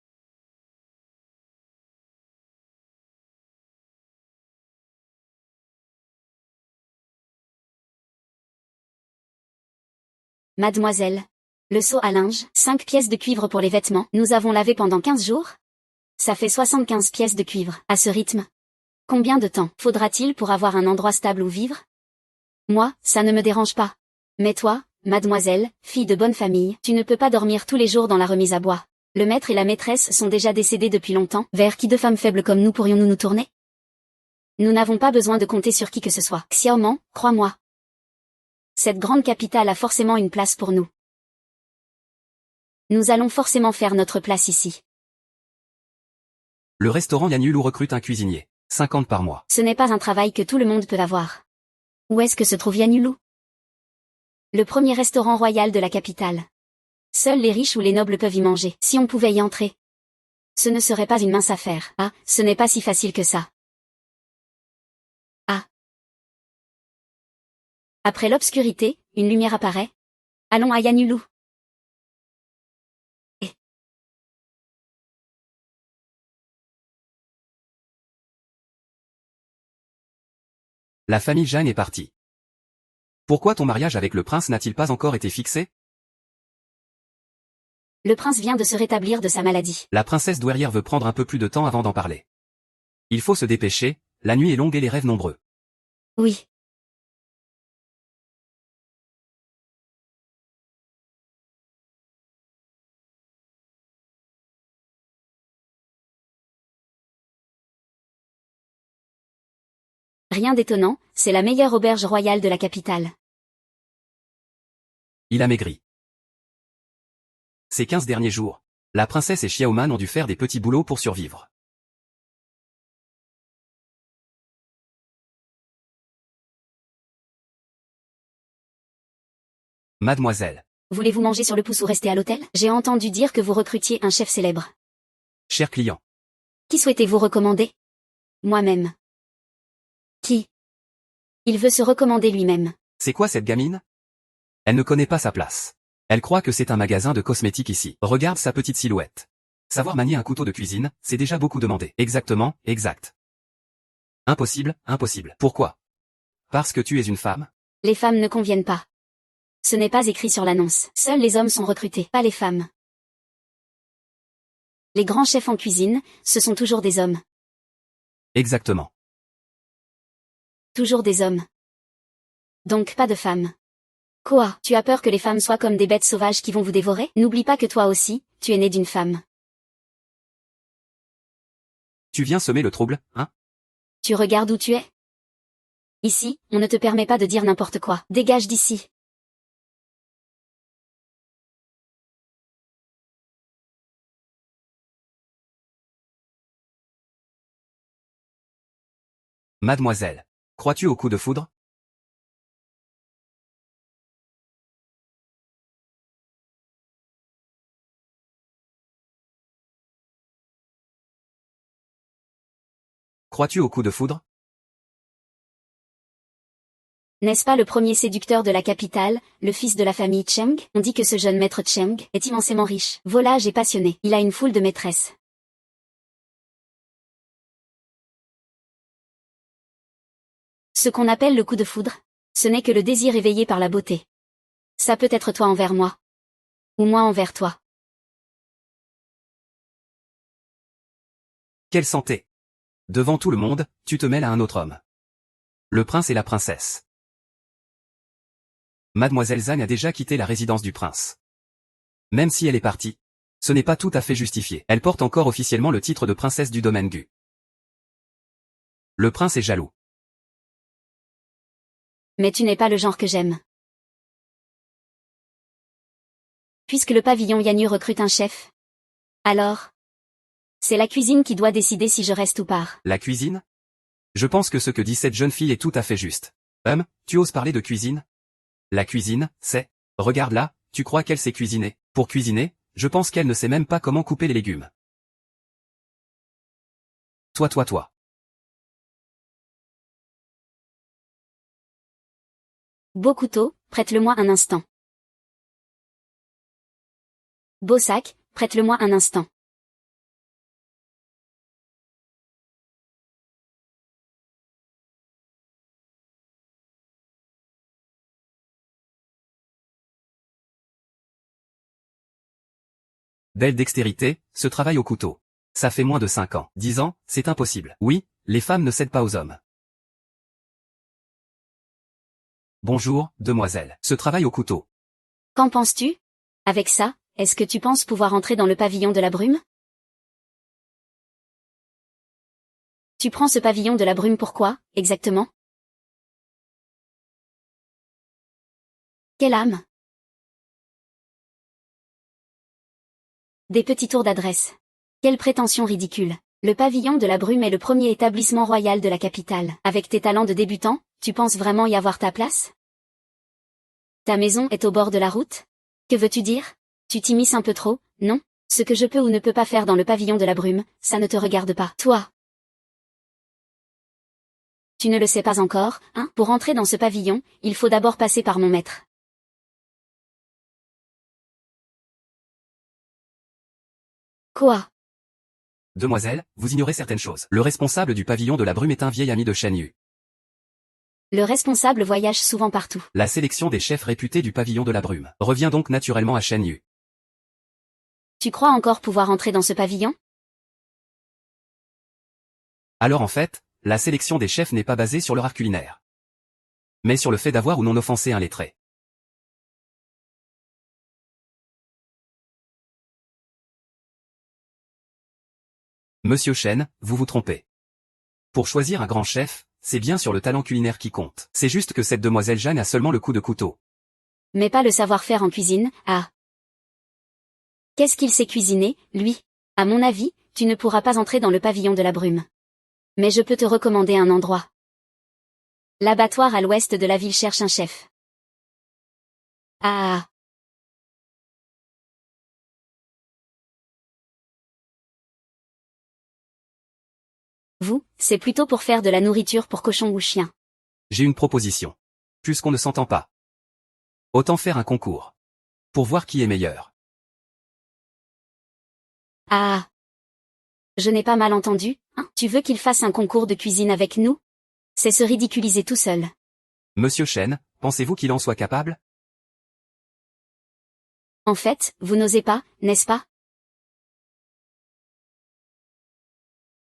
Mademoiselle. Le seau à linge, 5 pièces de cuivre pour les vêtements. Nous avons lavé pendant 15 jours? Ça fait 75 pièces de cuivre. À ce rythme. Combien de temps faudra-t-il pour avoir un endroit stable où vivre? Moi, ça ne me dérange pas. Mais toi, mademoiselle, fille de bonne famille, tu ne peux pas dormir tous les jours dans la remise à bois. Le maître et la maîtresse sont déjà décédés depuis longtemps. Vers qui de femmes faibles comme nous pourrions-nous nous tourner? Nous n'avons pas besoin de compter sur qui que ce soit. Xiaoman, crois-moi. Cette grande capitale a forcément une place pour nous. Nous allons forcément faire notre place ici. Le restaurant Yanulu recrute un cuisinier. 50 par mois. Ce n'est pas un travail que tout le monde peut avoir. Où est-ce que se trouve Yanulu? Le premier restaurant royal de la capitale. Seuls les riches ou les nobles peuvent y manger. Si on pouvait y entrer. Ce ne serait pas une mince affaire. Ah, ce n'est pas si facile que ça. Ah. Après l'obscurité, une lumière apparaît. Allons à Yanulu. Et La famille Jeanne est partie. Pourquoi ton mariage avec le prince n'a-t-il pas encore été fixé? le prince vient de se rétablir de sa maladie. La princesse douairière veut prendre un peu plus de temps avant d'en parler. Il faut se dépêcher, la nuit est longue et les rêves nombreux. Oui. Rien d'étonnant, c'est la meilleure auberge royale de la capitale. Il a maigri. Ces 15 derniers jours, la princesse et Xiaoman ont dû faire des petits boulots pour survivre. Mademoiselle. Voulez-vous manger sur le pouce ou rester à l'hôtel? J'ai entendu dire que vous recrutiez un chef célèbre. Cher client. Qui souhaitez-vous recommander? Moi-même. Qui? Il veut se recommander lui-même. C'est quoi cette gamine? Elle ne connaît pas sa place. Elle croit que c'est un magasin de cosmétiques ici. Regarde sa petite silhouette. Savoir manier un couteau de cuisine, c'est déjà beaucoup demandé. Exactement, exact. Impossible, impossible. Pourquoi? Parce que tu es une femme? Les femmes ne conviennent pas. Ce n'est pas écrit sur l'annonce. Seuls les hommes sont recrutés, pas les femmes. Les grands chefs en cuisine, ce sont toujours des hommes. Exactement. Toujours des hommes. Donc pas de femmes. Quoi? Tu as peur que les femmes soient comme des bêtes sauvages qui vont vous dévorer? N'oublie pas que toi aussi, tu es né d'une femme. Tu viens semer le trouble, hein? Tu regardes où tu es? Ici, on ne te permet pas de dire n'importe quoi. Dégage d'ici. Mademoiselle. Crois-tu au coup de foudre? Crois-tu au coup de foudre? N'est-ce pas le premier séducteur de la capitale, le fils de la famille Cheng? On dit que ce jeune maître Cheng est immensément riche, volage et passionné. Il a une foule de maîtresses. Ce qu'on appelle le coup de foudre, ce n'est que le désir éveillé par la beauté. Ça peut être toi envers moi. Ou moi envers toi. Quelle santé! Devant tout le monde, tu te mêles à un autre homme. Le prince et la princesse. Mademoiselle Zhang a déjà quitté la résidence du prince. Même si elle est partie, ce n'est pas tout à fait justifié. Elle porte encore officiellement le titre de princesse du domaine Gu. Le prince est jaloux. Mais tu n'es pas le genre que j'aime. Puisque le pavillon Yanyu recrute un chef. Alors, c'est la cuisine qui doit décider si je reste ou pars. La cuisine? Je pense que ce que dit cette jeune fille est tout à fait juste. Tu oses parler de cuisine? La cuisine, c'est... Regarde là, tu crois qu'elle sait cuisiner? Pour cuisiner, je pense qu'elle ne sait même pas comment couper les légumes. Toi. Beau couteau, prête-le-moi un instant. Beau sac, prête-le-moi un instant. Belle dextérité, ce travail au couteau. Ça fait moins de 5 ans. 10 ans, c'est impossible. Oui, les femmes ne cèdent pas aux hommes. Bonjour, demoiselle. Ce travail au couteau. Qu'en penses-tu? Avec ça, est-ce que tu penses pouvoir entrer dans le pavillon de la brume? Tu prends ce pavillon de la brume pourquoi, exactement? Quelle âme? Des petits tours d'adresse. Quelle prétention ridicule. Le pavillon de la brume est le premier établissement royal de la capitale. Avec tes talents de débutant, tu penses vraiment y avoir ta place? Ta maison est au bord de la route? Que veux-tu dire? Tu t'immisces un peu trop, non? Ce que je peux ou ne peux pas faire dans le pavillon de la brume, ça ne te regarde pas. Toi! Tu ne le sais pas encore, hein? Pour entrer dans ce pavillon, il faut d'abord passer par mon maître. Quoi? Demoiselle, vous ignorez certaines choses. Le responsable du pavillon de la brume est un vieil ami de Shen Yu. Le responsable voyage souvent partout. La sélection des chefs réputés du pavillon de la brume revient donc naturellement à Shen Yu. Tu crois encore pouvoir entrer dans ce pavillon? Alors en fait, la sélection des chefs n'est pas basée sur leur art culinaire, mais sur le fait d'avoir ou non offensé un lettré. Monsieur Shen, vous vous trompez. Pour choisir un grand chef, c'est bien sur le talent culinaire qui compte. C'est juste que cette demoiselle Jeanne a seulement le coup de couteau. Mais pas le savoir-faire en cuisine, ah. Qu'est-ce qu'il sait cuisiner, lui? À mon avis, tu ne pourras pas entrer dans le pavillon de la brume. Mais je peux te recommander un endroit. L'abattoir à l'ouest de la ville cherche un chef. Ah. Vous, c'est plutôt pour faire de la nourriture pour cochons ou chiens. J'ai une proposition. Puisqu'on ne s'entend pas, autant faire un concours. Pour voir qui est meilleur. Ah. Je n'ai pas mal entendu, hein? Tu veux qu'il fasse un concours de cuisine avec nous? C'est se ridiculiser tout seul. Monsieur Shen, pensez-vous qu'il en soit capable? En fait, vous n'osez pas, n'est-ce pas?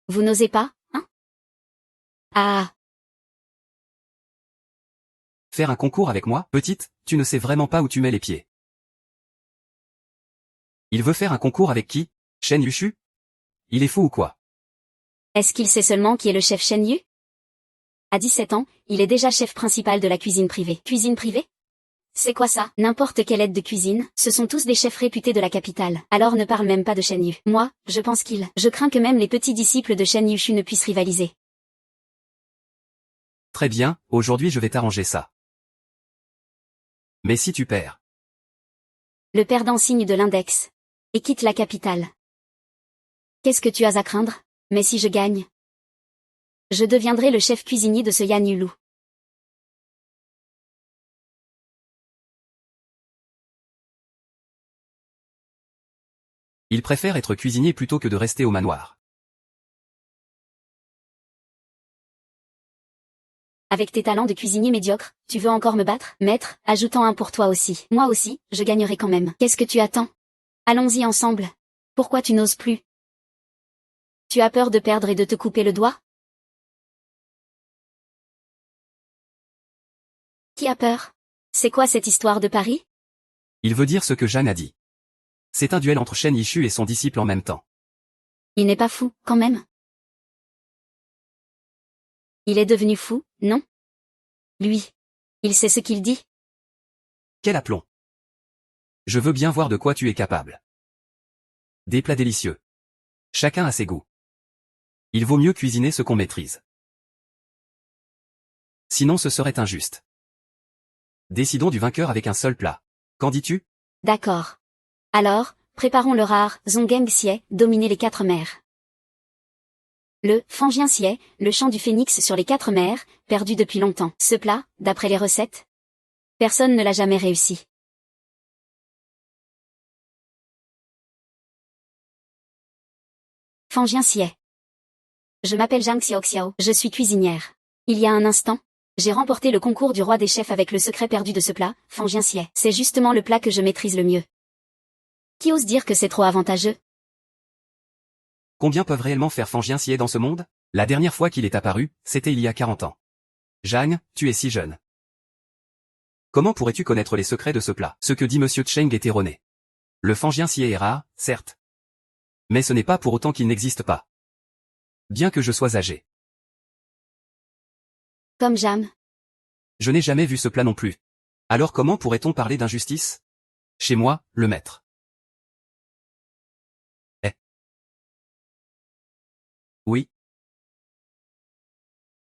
Vous n'osez pas, hein? Ah. Faire un concours avec moi, petite, tu ne sais vraiment pas où tu mets les pieds. Il veut faire un concours avec qui? Shen Yushu? Il est fou ou quoi? Est-ce qu'il sait seulement qui est le chef Shen Yu? À 17 ans, il est déjà chef principal de la cuisine privée. Cuisine privée? C'est quoi ça? N'importe quelle aide de cuisine, ce sont tous des chefs réputés de la capitale. Alors ne parle même pas de Shen Yu. Moi, je pense qu'il... Je crains que même les petits disciples de Shen Yushu ne puissent rivaliser. Très bien, aujourd'hui je vais t'arranger ça. Mais si tu perds. Le perdant signe de l'index. Et quitte la capitale. Qu'est-ce que tu as à craindre? Mais si je gagne? Je deviendrai le chef cuisinier de ce Yan Yulu. Il préfère être cuisinier plutôt que de rester au manoir. Avec tes talents de cuisinier médiocre, tu veux encore me battre, maître, ajoutant un pour toi aussi. Moi aussi, je gagnerai quand même. Qu'est-ce que tu attends? Allons-y ensemble. Pourquoi tu n'oses plus? Tu as peur de perdre et de te couper le doigt? Qui a peur? C'est quoi cette histoire de Paris? Il veut dire ce que Jeanne a dit. C'est un duel entre Shen Yishu et son disciple en même temps. Il n'est pas fou, quand même. Il est devenu fou, non? Lui. Il sait ce qu'il dit? Quel aplomb! Je veux bien voir de quoi tu es capable. Des plats délicieux. Chacun a ses goûts. Il vaut mieux cuisiner ce qu'on maîtrise. Sinon ce serait injuste. Décidons du vainqueur avec un seul plat. Qu'en dis-tu? D'accord. Alors, préparons le rare Zongeng Xie, dominer les 4 mers. Le Fangien Xie, le chant du phénix sur les 4 mers, perdu depuis longtemps. Ce plat, d'après les recettes, personne ne l'a jamais réussi. Fangien Xie. Je m'appelle Zhang Xiaoxiao, je suis cuisinière. Il y a un instant, j'ai remporté le concours du roi des chefs avec le secret perdu de ce plat, Fangien Xie. C'est justement le plat que je maîtrise le mieux. Qui ose dire que c'est trop avantageux? Combien peuvent réellement faire Fangien Xie dans ce monde? La dernière fois qu'il est apparu, c'était il y a 40 ans. Jeanne, tu es si jeune. Comment pourrais-tu connaître les secrets de ce plat? Ce que dit Monsieur Cheng est erroné. Le Fangien Xie est rare, certes. Mais ce n'est pas pour autant qu'il n'existe pas. Bien que je sois âgé. Comme Jam. Je n'ai jamais vu ce plat non plus. Alors comment pourrait-on parler d'injustice? Chez moi, le maître. Eh. Oui.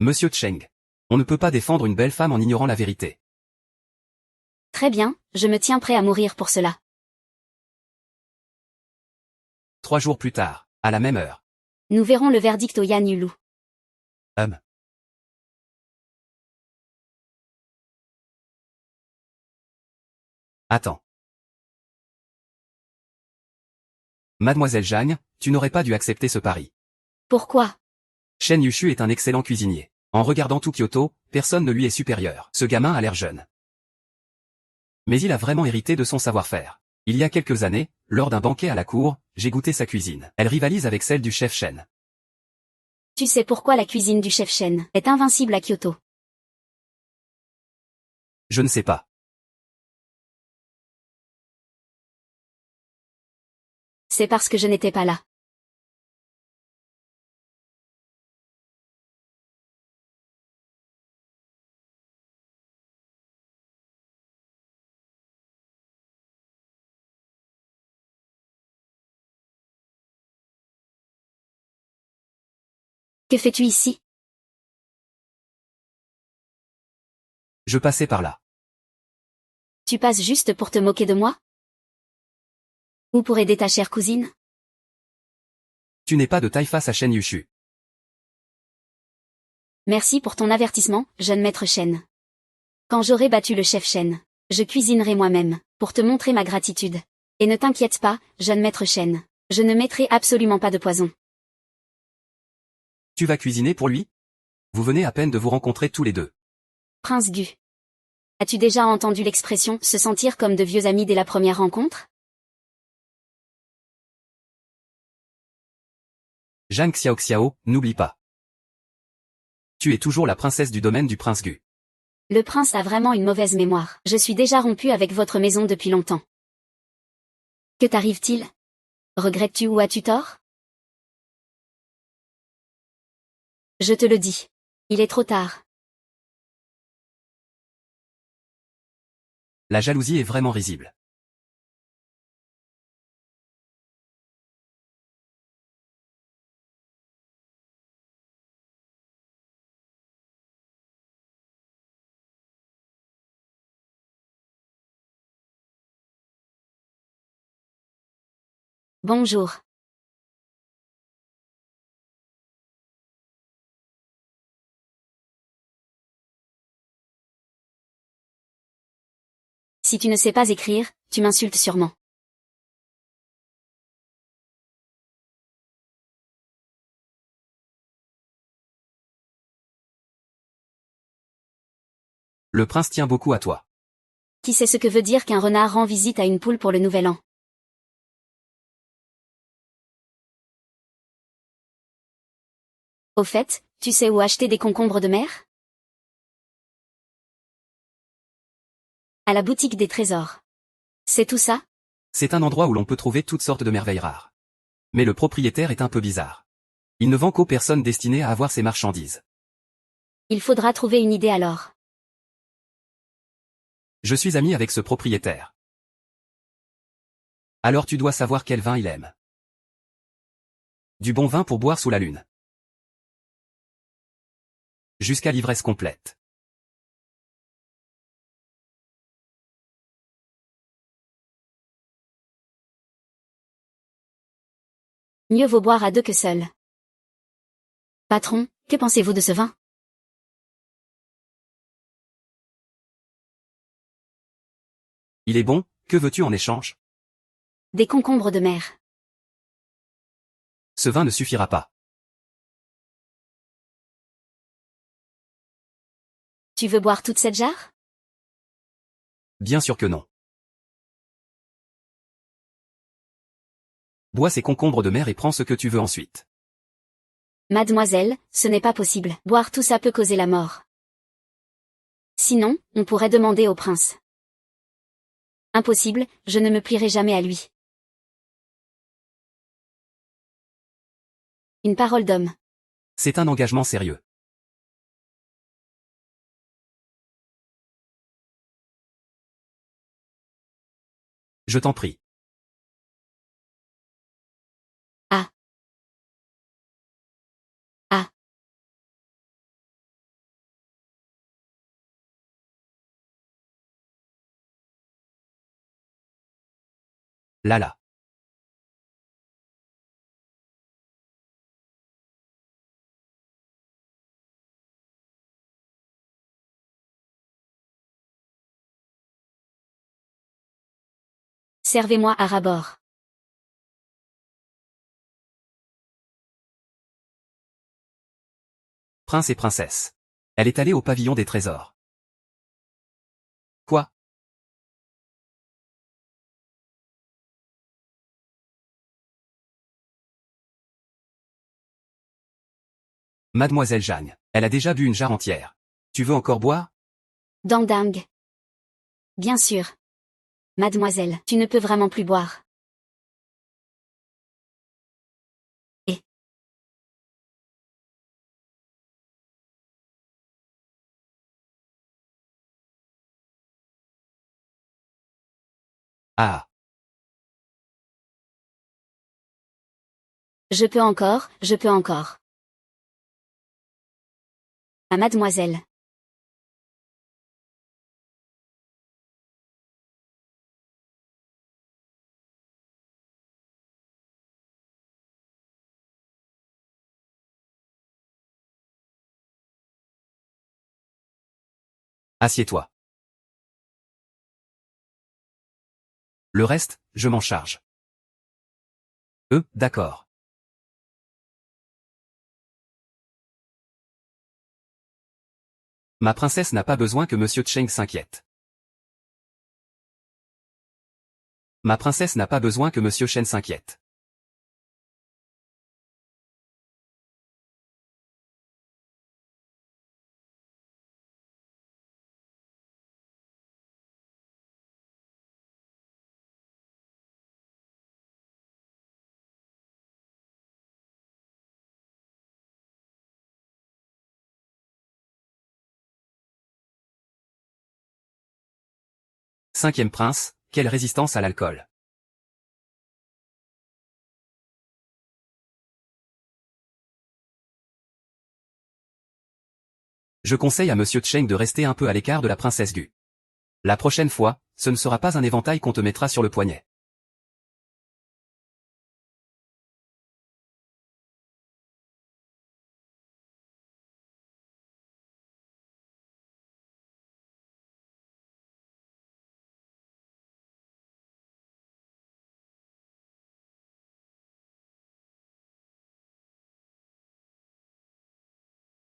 Monsieur Cheng. On ne peut pas défendre une belle femme en ignorant la vérité. Très bien, je me tiens prêt à mourir pour cela. 3 jours plus tard, à la même heure. Nous verrons le verdict au Yan Yulu. Attends. Mademoiselle Jeanne, tu n'aurais pas dû accepter ce pari. Pourquoi? Shen Yushu est un excellent cuisinier. En regardant tout Kyoto, personne ne lui est supérieur. Ce gamin a l'air jeune. Mais il a vraiment hérité de son savoir-faire. Il y a quelques années, lors d'un banquet à la cour, j'ai goûté sa cuisine. Elle rivalise avec celle du chef Shen. Tu sais pourquoi la cuisine du chef Shen est invincible à Kyoto? Je ne sais pas. C'est parce que je n'étais pas là. Que fais-tu ici? Je passais par là. Tu passes juste pour te moquer de moi? Ou pour aider ta chère cousine? Tu n'es pas de taille face à Shen Yushu. Merci pour ton avertissement, jeune maître Shen. Quand j'aurai battu le chef Shen, je cuisinerai moi-même, pour te montrer ma gratitude. Et ne t'inquiète pas, jeune maître Shen, je ne mettrai absolument pas de poison. Tu vas cuisiner pour lui? Vous venez à peine de vous rencontrer tous les deux. Prince Gu. As-tu déjà entendu l'expression « se sentir comme de vieux amis dès la première rencontre » Zhang Xiaoxiao, n'oublie pas. Tu es toujours la princesse du domaine du prince Gu. Le prince a vraiment une mauvaise mémoire. Je suis déjà rompu avec votre maison depuis longtemps. Que t'arrive-t-il? Regrettes-tu ou as-tu tort? Je te le dis. Il est trop tard. La jalousie est vraiment risible. Bonjour. Si tu ne sais pas écrire, tu m'insultes sûrement. Le prince tient beaucoup à toi. Qui sait ce que veut dire qu'un renard rend visite à une poule pour le nouvel an? Au fait, tu sais où acheter des concombres de mer? À la boutique des trésors. C'est tout ça? C'est un endroit où l'on peut trouver toutes sortes de merveilles rares. Mais le propriétaire est un peu bizarre. Il ne vend qu'aux personnes destinées à avoir ses marchandises. Il faudra trouver une idée alors. Je suis ami avec ce propriétaire. Alors tu dois savoir quel vin il aime. Du bon vin pour boire sous la lune. Jusqu'à l'ivresse complète. Mieux vaut boire à deux que seul. Patron, que pensez-vous de ce vin? Il est bon, que veux-tu en échange? Des concombres de mer. Ce vin ne suffira pas. Tu veux boire toute cette jarre? Bien sûr que non. Bois ces concombres de mer et prends ce que tu veux ensuite. Mademoiselle, ce n'est pas possible. Boire tout ça peut causer la mort. Sinon, on pourrait demander au prince. Impossible, je ne me plierai jamais à lui. Une parole d'homme. C'est un engagement sérieux. Je t'en prie. Ah. Ah. Là. Servez-moi à rabord. Prince et princesse. Elle est allée au pavillon des trésors. Quoi? Mademoiselle Jeanne, elle a déjà bu une jarre entière. Tu veux encore boire? Dandingue. Bien sûr. Mademoiselle, tu ne peux vraiment plus boire. Et. Ah. Je peux encore, je peux encore. À mademoiselle. Assieds-toi. Le reste, je m'en charge. D'accord. Ma princesse n'a pas besoin que Monsieur Cheng s'inquiète. Ma princesse n'a pas besoin que Monsieur Chen s'inquiète. Cinquième prince, quelle résistance à l'alcool. Je conseille à Monsieur Cheng de rester un peu à l'écart de la princesse Gu. La prochaine fois, ce ne sera pas un éventail qu'on te mettra sur le poignet.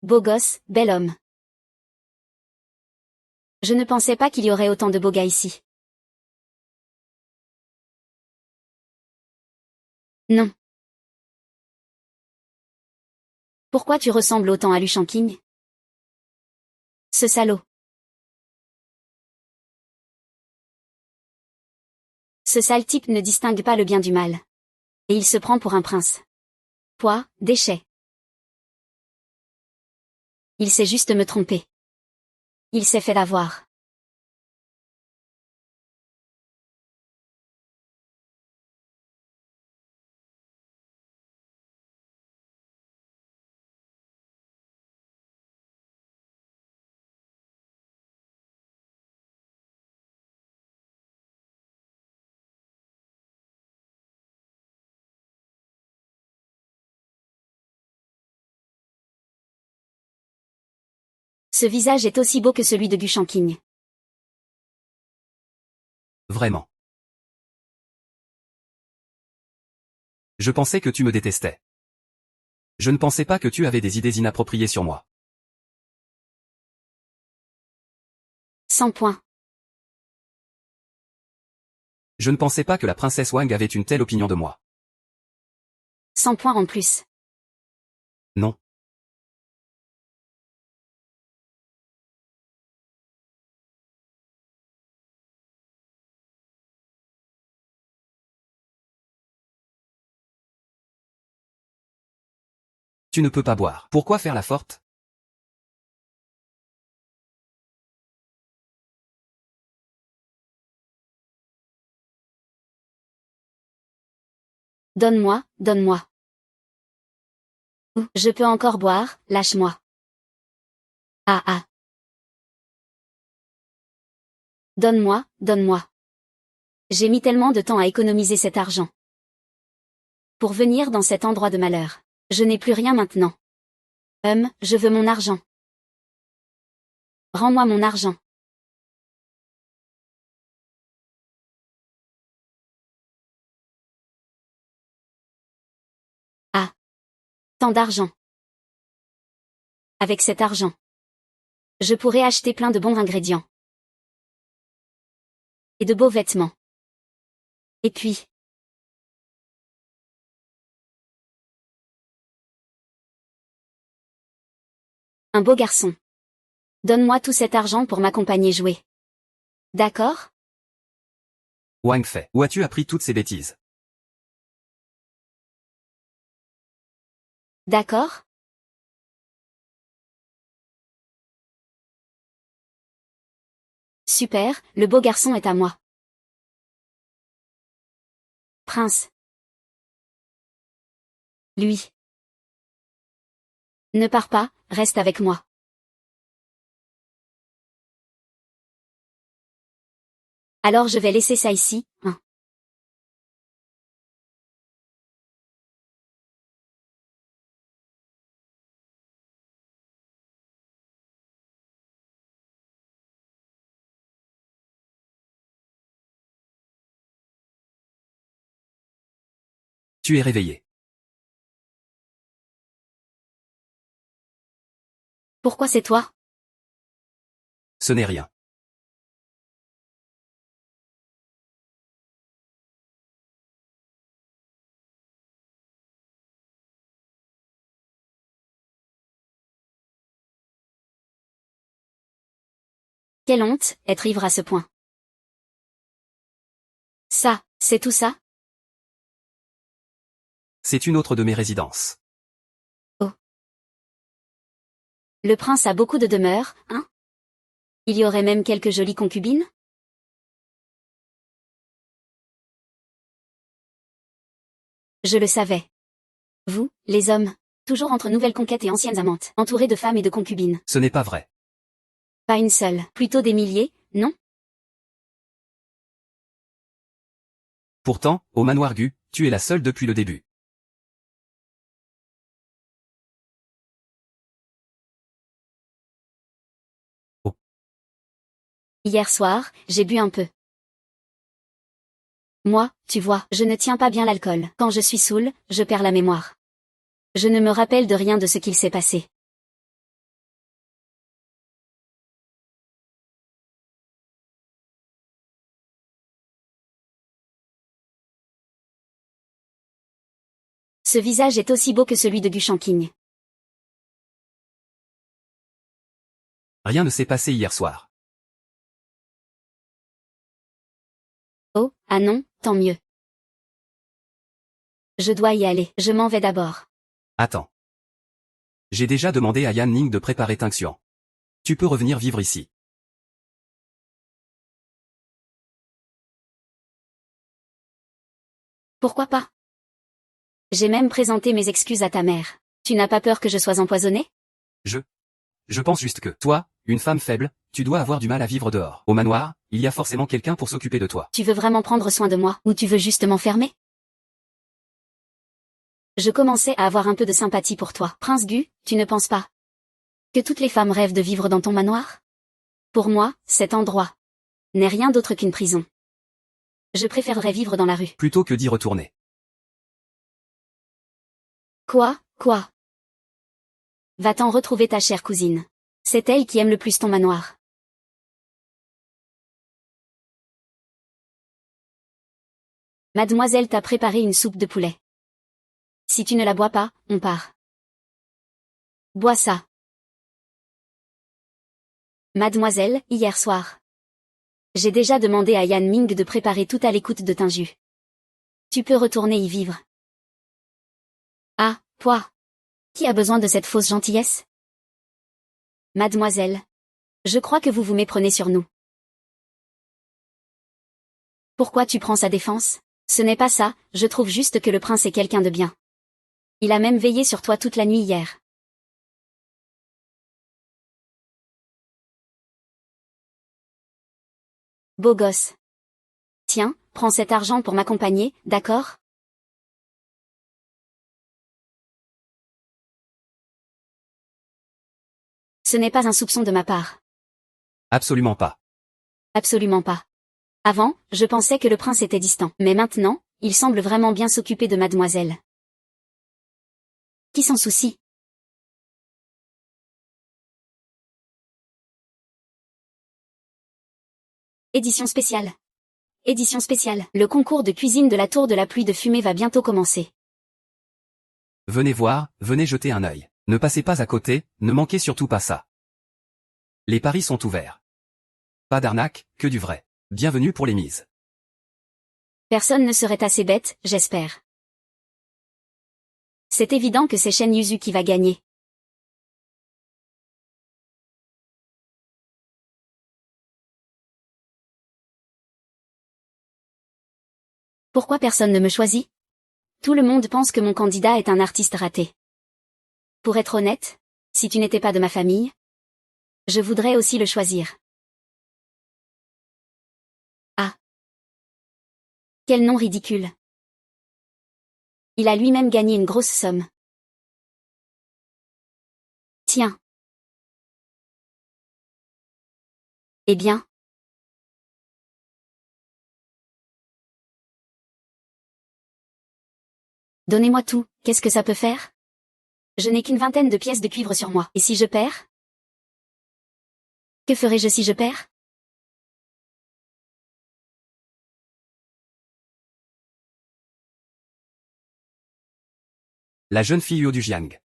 Beau gosse, bel homme. Je ne pensais pas qu'il y aurait autant de beaux gars ici. Non. Pourquoi tu ressembles autant à Lu Changqing? Ce salaud. Ce sale type ne distingue pas le bien du mal. Et il se prend pour un prince. Poids, déchet. Il sait juste me tromper. Il s'est fait avoir. Ce visage est aussi beau que celui de Gu Changqing. Vraiment. Je pensais que tu me détestais. Je ne pensais pas que tu avais des idées inappropriées sur moi. 100 points. Je ne pensais pas que la princesse Wang avait une telle opinion de moi. 100 points en plus. Non. Tu ne peux pas boire. Pourquoi faire la forte? Donne-moi, donne-moi. Je peux encore boire, lâche-moi. Ah ah. Donne-moi, donne-moi. J'ai mis tellement de temps à économiser cet argent. Pour venir dans cet endroit de malheur. Je n'ai plus rien maintenant. Je veux mon argent. Rends-moi mon argent. Ah. Tant d'argent. Avec cet argent, je pourrais acheter plein de bons ingrédients. Et de beaux vêtements. Et puis, un beau garçon. Donne-moi tout cet argent pour m'accompagner jouer. D'accord? Wang Fei, où as-tu appris toutes ces bêtises? D'accord? Super, le beau garçon est à moi. Prince. Lui. Ne pars pas, reste avec moi. Alors je vais laisser ça ici, hein. Tu es réveillé. Pourquoi c'est toi? Ce n'est rien. Quelle honte, être ivre à ce point. Ça, c'est tout ça? C'est une autre de mes résidences. Oh. Le prince a beaucoup de demeures, hein? Il y aurait même quelques jolies concubines? Je le savais. Vous, les hommes, toujours entre nouvelles conquêtes et anciennes amantes, entourés de femmes et de concubines. Ce n'est pas vrai. Pas une seule, plutôt des milliers, non? Pourtant, au manoir Gu, tu es la seule depuis le début. Oh. Hier soir, j'ai bu un peu. Moi, tu vois, je ne tiens pas bien l'alcool. Quand je suis saoul, je perds la mémoire. Je ne me rappelle de rien de ce qu'il s'est passé. Ce visage est aussi beau que celui de Gu Shanqing. Rien ne s'est passé hier soir. Oh, ah non, tant mieux. Je dois y aller, je m'en vais d'abord. Attends. J'ai déjà demandé à Yan Ning de préparer Tinxian. Tu peux revenir vivre ici. Pourquoi pas? J'ai même présenté mes excuses à ta mère. Tu n'as pas peur que je sois empoisonnée? Je pense juste que, toi, une femme faible, tu dois avoir du mal à vivre dehors. Au manoir, il y a forcément quelqu'un pour s'occuper de toi. Tu veux vraiment prendre soin de moi, ou tu veux juste m'enfermer? Je commençais à avoir un peu de sympathie pour toi. Prince Gu, tu ne penses pas que toutes les femmes rêvent de vivre dans ton manoir? Pour moi, cet endroit n'est rien d'autre qu'une prison. Je préférerais vivre dans la rue. Plutôt que d'y retourner. Quoi? Va-t'en retrouver ta chère cousine. C'est elle qui aime le plus ton manoir. Mademoiselle t'a préparé une soupe de poulet. Si tu ne la bois pas, on part. Bois ça. Mademoiselle, hier soir. J'ai déjà demandé à Yan Ming de préparer tout à l'écoute de Tinju. Tu peux retourner y vivre. Ah, quoi? Qui a besoin de cette fausse gentillesse? Mademoiselle. Je crois que vous vous méprenez sur nous. Pourquoi tu prends sa défense? Ce n'est pas ça, je trouve juste que le prince est quelqu'un de bien. Il a même veillé sur toi toute la nuit hier. Beau gosse. Tiens, prends cet argent pour m'accompagner, d'accord? Ce n'est pas un soupçon de ma part. Absolument pas. Absolument pas. Avant, je pensais que le prince était distant, mais maintenant, il semble vraiment bien s'occuper de mademoiselle. Qui s'en soucie? Édition spéciale. Édition spéciale. Le concours de cuisine de la tour de la pluie de fumée va bientôt commencer. Venez voir, venez jeter un œil. Ne passez pas à côté, ne manquez surtout pas ça. Les paris sont ouverts. Pas d'arnaque, que du vrai. Bienvenue pour les mises. Personne ne serait assez bête, j'espère. C'est évident que c'est Shen Yuzu qui va gagner. Pourquoi personne ne me choisit? Tout le monde pense que mon candidat est un artiste raté. Pour être honnête, si tu n'étais pas de ma famille, je voudrais aussi le choisir. Ah. Quel nom ridicule. Il a lui-même gagné une grosse somme. Tiens. Eh bien. Donnez-moi tout, qu'est-ce que ça peut faire? Je n'ai qu'une vingtaine de pièces de cuivre sur moi. Et si je perds? Que ferai-je si je perds? La jeune fille Huo du Jiang.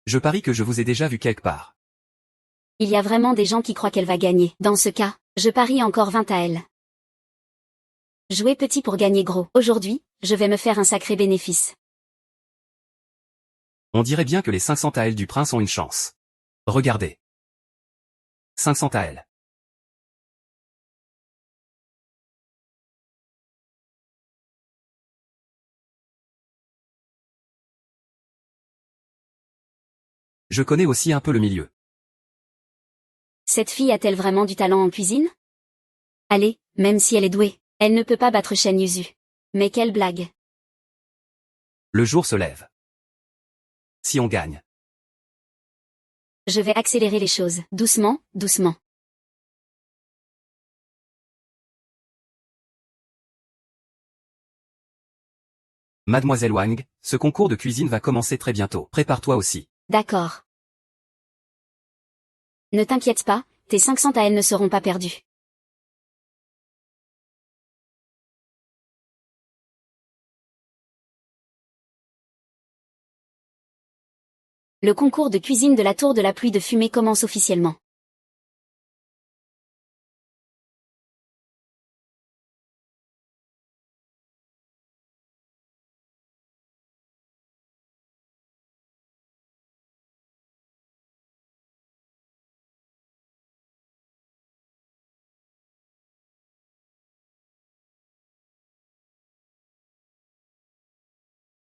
Je parie que je vous ai déjà vu quelque part. Il y a vraiment des gens qui croient qu'elle va gagner. Dans ce cas, je parie encore 20 à elle. Jouer petit pour gagner gros. Aujourd'hui, je vais me faire un sacré bénéfice. On dirait bien que les 500 taels du prince ont une chance. Regardez. 500 taels. Je connais aussi un peu le milieu. Cette fille a-t-elle vraiment du talent en cuisine? Allez, même si elle est douée, elle ne peut pas battre Shen Yuzu. Mais quelle blague. Le jour se lève. Si on gagne. Je vais accélérer les choses, doucement, doucement. Mademoiselle Wang, ce concours de cuisine va commencer très bientôt. Prépare-toi aussi. D'accord. Ne t'inquiète pas, tes 500 à elle ne seront pas perdus. Le concours de cuisine de la Tour de la Pluie de Fumée commence officiellement.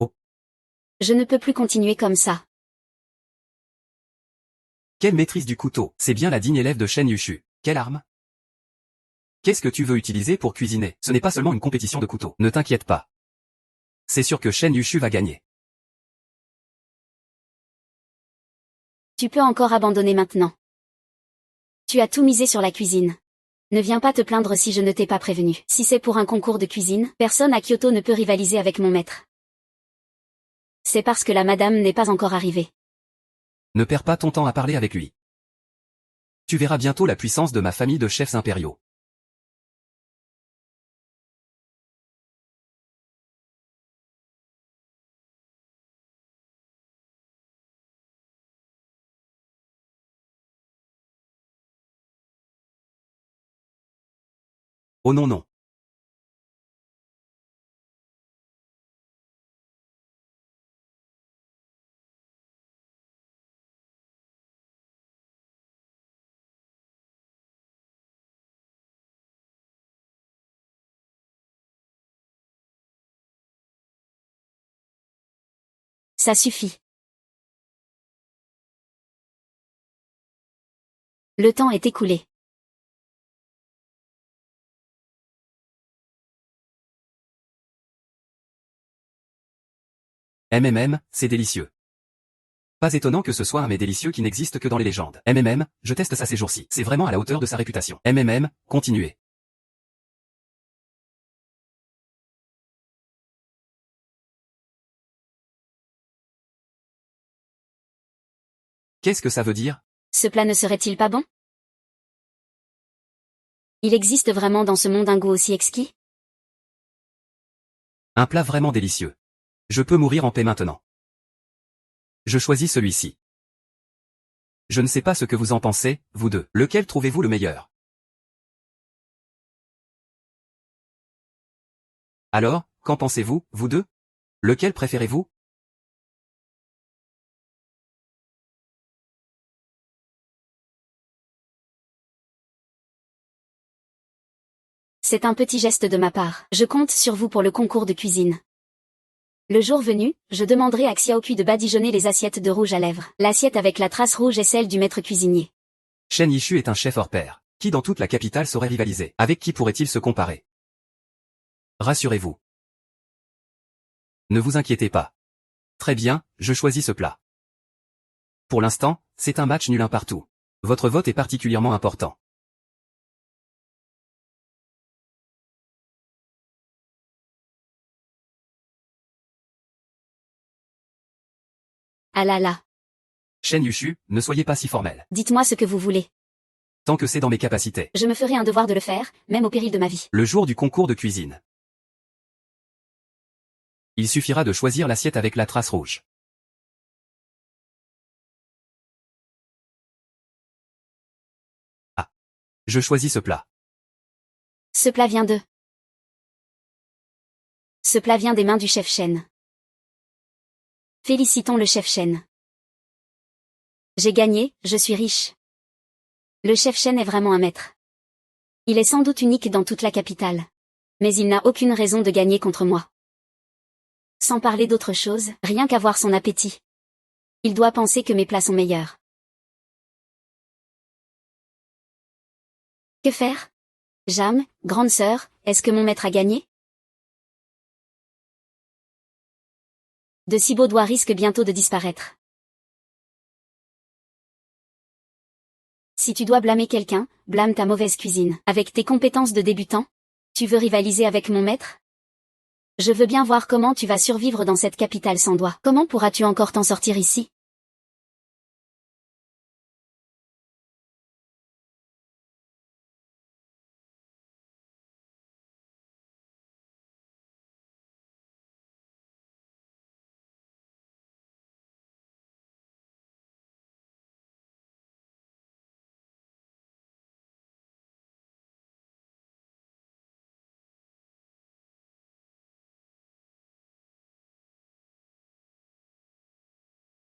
Oh. Je ne peux plus continuer comme ça. Quelle maîtrise du couteau, c'est bien la digne élève de Shen Yushu. Quelle arme? Qu'est-ce que tu veux utiliser pour cuisiner? Ce n'est pas seulement une compétition de couteau. Ne t'inquiète pas. C'est sûr que Shen Yushu va gagner. Tu peux encore abandonner maintenant. Tu as tout misé sur la cuisine. Ne viens pas te plaindre si je ne t'ai pas prévenu. Si c'est pour un concours de cuisine, personne à Kyoto ne peut rivaliser avec mon maître. C'est parce que la madame n'est pas encore arrivée. Ne perds pas ton temps à parler avec lui. Tu verras bientôt la puissance de ma famille de chefs impériaux. Oh non non. Ça suffit. Le temps est écoulé. C'est délicieux. Pas étonnant que ce soit un mets délicieux qui n'existe que dans les légendes. Je teste ça ces jours-ci. C'est vraiment à la hauteur de sa réputation. Continuez. Qu'est-ce que ça veut dire? Ce plat ne serait-il pas bon? Il existe vraiment dans ce monde un goût aussi exquis? Un plat vraiment délicieux. Je peux mourir en paix maintenant. Je choisis celui-ci. Je ne sais pas ce que vous en pensez, vous deux. Lequel trouvez-vous le meilleur? Alors, qu'en pensez-vous, vous deux? Lequel préférez-vous? C'est un petit geste de ma part. Je compte sur vous pour le concours de cuisine. Le jour venu, je demanderai à Xiaoqu de badigeonner les assiettes de rouge à lèvres. L'assiette avec la trace rouge est celle du maître cuisinier. Shen Yishu est un chef hors pair. Qui dans toute la capitale saurait rivaliser? Avec qui pourrait-il se comparer? Rassurez-vous. Ne vous inquiétez pas. Très bien, je choisis ce plat. Pour l'instant, c'est un match nul un partout. Votre vote est particulièrement important. Ah là là. Shen Yushu, ne soyez pas si formel. Dites-moi ce que vous voulez. Tant que c'est dans mes capacités. Je me ferai un devoir de le faire, même au péril de ma vie. Le jour du concours de cuisine. Il suffira de choisir l'assiette avec la trace rouge. Ah. Je choisis ce plat. Ce plat vient de... Ce plat vient des mains du chef Shen. Félicitons le chef Shen. J'ai gagné, je suis riche. Le chef Shen est vraiment un maître. Il est sans doute unique dans toute la capitale. Mais il n'a aucune raison de gagner contre moi. Sans parler d'autre chose, rien qu'à voir son appétit. Il doit penser que mes plats sont meilleurs. Que faire? Jam, grande sœur, est-ce que mon maître a gagné? De si beaux doigts risquent bientôt de disparaître. Si tu dois blâmer quelqu'un, blâme ta mauvaise cuisine. Avec tes compétences de débutant, tu veux rivaliser avec mon maître? Je veux bien voir comment tu vas survivre dans cette capitale sans doigts. Comment pourras-tu encore t'en sortir ici?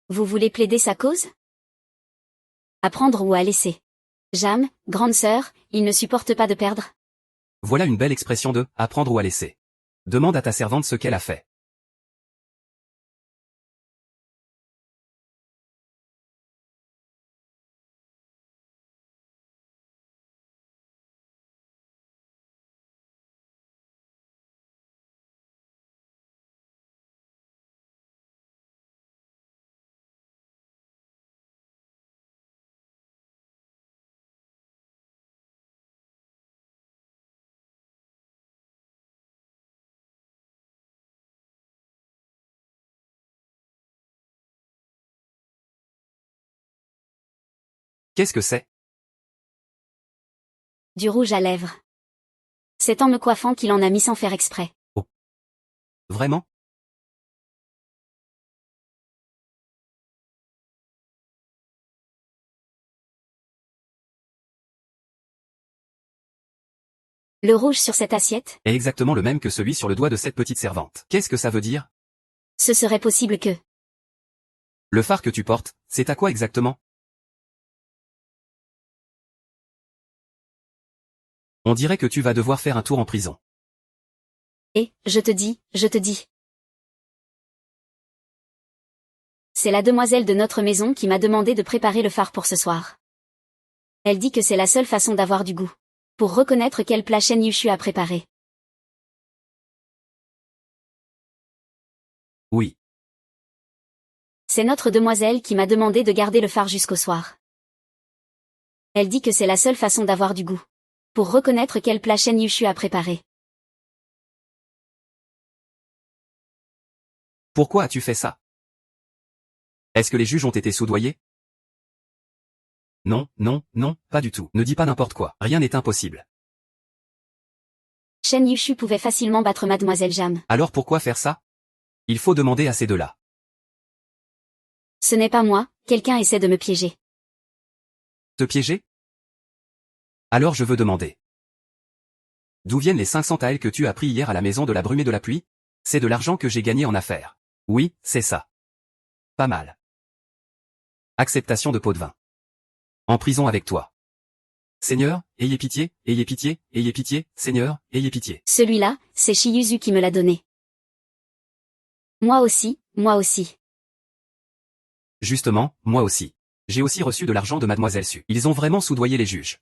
Vous voulez plaider sa cause? À prendre ou à laisser? Jam, grande sœur, il ne supporte pas de perdre. Voilà une belle expression de « à prendre ou à laisser ». Demande à ta servante ce qu'elle a fait. Qu'est-ce que c'est? Du rouge à lèvres. C'est en me coiffant qu'il en a mis sans faire exprès. Oh. Vraiment? Le rouge sur cette assiette? Est exactement le même que celui sur le doigt de cette petite servante. Qu'est-ce que ça veut dire? Ce serait possible que... Le phare que tu portes, c'est à quoi exactement? On dirait que tu vas devoir faire un tour en prison. Et, je te dis. C'est la demoiselle de notre maison qui m'a demandé de préparer le phare pour ce soir. Elle dit que c'est la seule façon d'avoir du goût. Pour reconnaître quel plat Shen Yushu a préparé. Oui. C'est notre demoiselle qui m'a demandé de garder le phare jusqu'au soir. Elle dit que c'est la seule façon d'avoir du goût. Pour reconnaître quel plat Shen Yushu a préparé. Pourquoi as-tu fait ça? Est-ce que les juges ont été soudoyés? Non, pas du tout. Ne dis pas n'importe quoi. Rien n'est impossible. Shen Yushu pouvait facilement battre mademoiselle Jam. Alors pourquoi faire ça? Il faut demander à ces deux-là. Ce n'est pas moi, quelqu'un essaie de me piéger. Te piéger? Alors je veux demander. D'où viennent les 500 taels que tu as pris hier à la maison de la brume et de la pluie? C'est de l'argent que j'ai gagné en affaires. Oui, c'est ça. Pas mal. Acceptation de pot de vin. En prison avec toi. Seigneur, ayez pitié, Seigneur, ayez pitié. Celui-là, c'est Shiyuzu qui me l'a donné. Moi aussi. Justement, moi aussi. J'ai aussi reçu de l'argent de mademoiselle Su. Ils ont vraiment soudoyé les juges.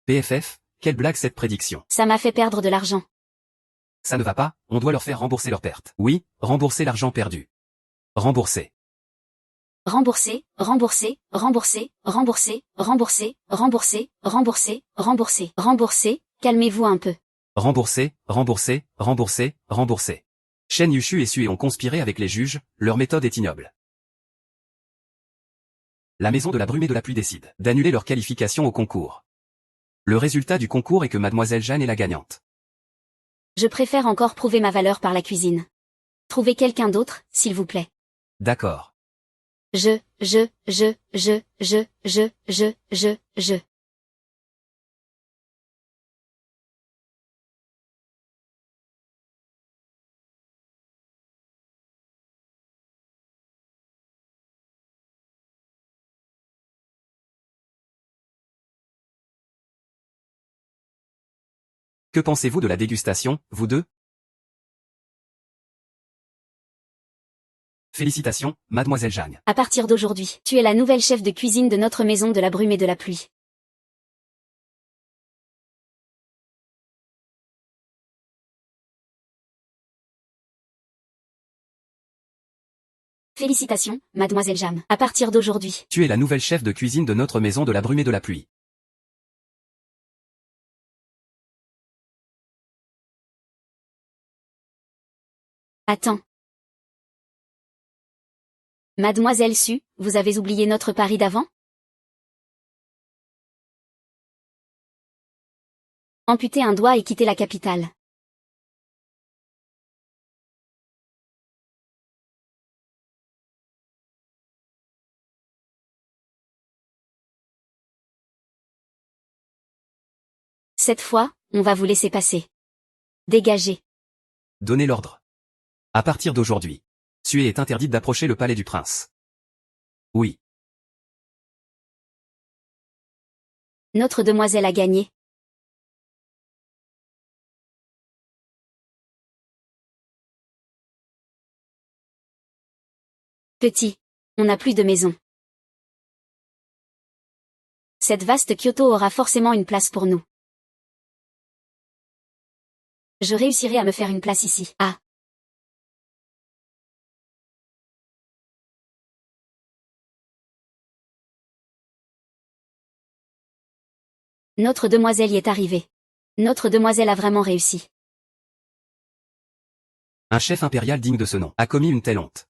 PFF, quelle blague cette prédiction. Ça m'a fait perdre de l'argent. Ça ne va pas, on doit leur faire rembourser leurs pertes. Oui, rembourser l'argent perdu. Rembourser. Rembourser. Calmez-vous un peu. Rembourser. Shen Yushu et Sue ont conspiré avec les juges, leur méthode est ignoble. La maison de la brume et de la pluie décide d'annuler leur qualification au concours. Le résultat du concours est que mademoiselle Jeanne est la gagnante. Je préfère encore prouver ma valeur par la cuisine. Trouvez quelqu'un d'autre, s'il vous plaît. D'accord. Je. Que pensez-vous de la dégustation, vous deux? Félicitations, mademoiselle Jeanne. À partir d'aujourd'hui, tu es la nouvelle chef de cuisine de notre maison de la brume et de la pluie. Félicitations, mademoiselle Jam. À partir d'aujourd'hui, Tu es la nouvelle chef de cuisine de notre maison de la brume et de la pluie. attends. Mademoiselle Su, vous avez oublié notre pari d'avant? Amputer un doigt et quitter la capitale. Cette fois, on va vous laisser passer. Dégagez. Donnez l'ordre. À partir d'aujourd'hui. Suée est interdite d'approcher le palais du prince. Oui. Notre demoiselle a gagné. Petit. On n'a plus de maison. Cette vaste Kyoto aura forcément une place pour nous. Je réussirai à me faire une place ici. Ah. Notre demoiselle y est arrivée. Notre demoiselle a vraiment réussi. Un chef impérial digne de ce nom a commis une telle honte.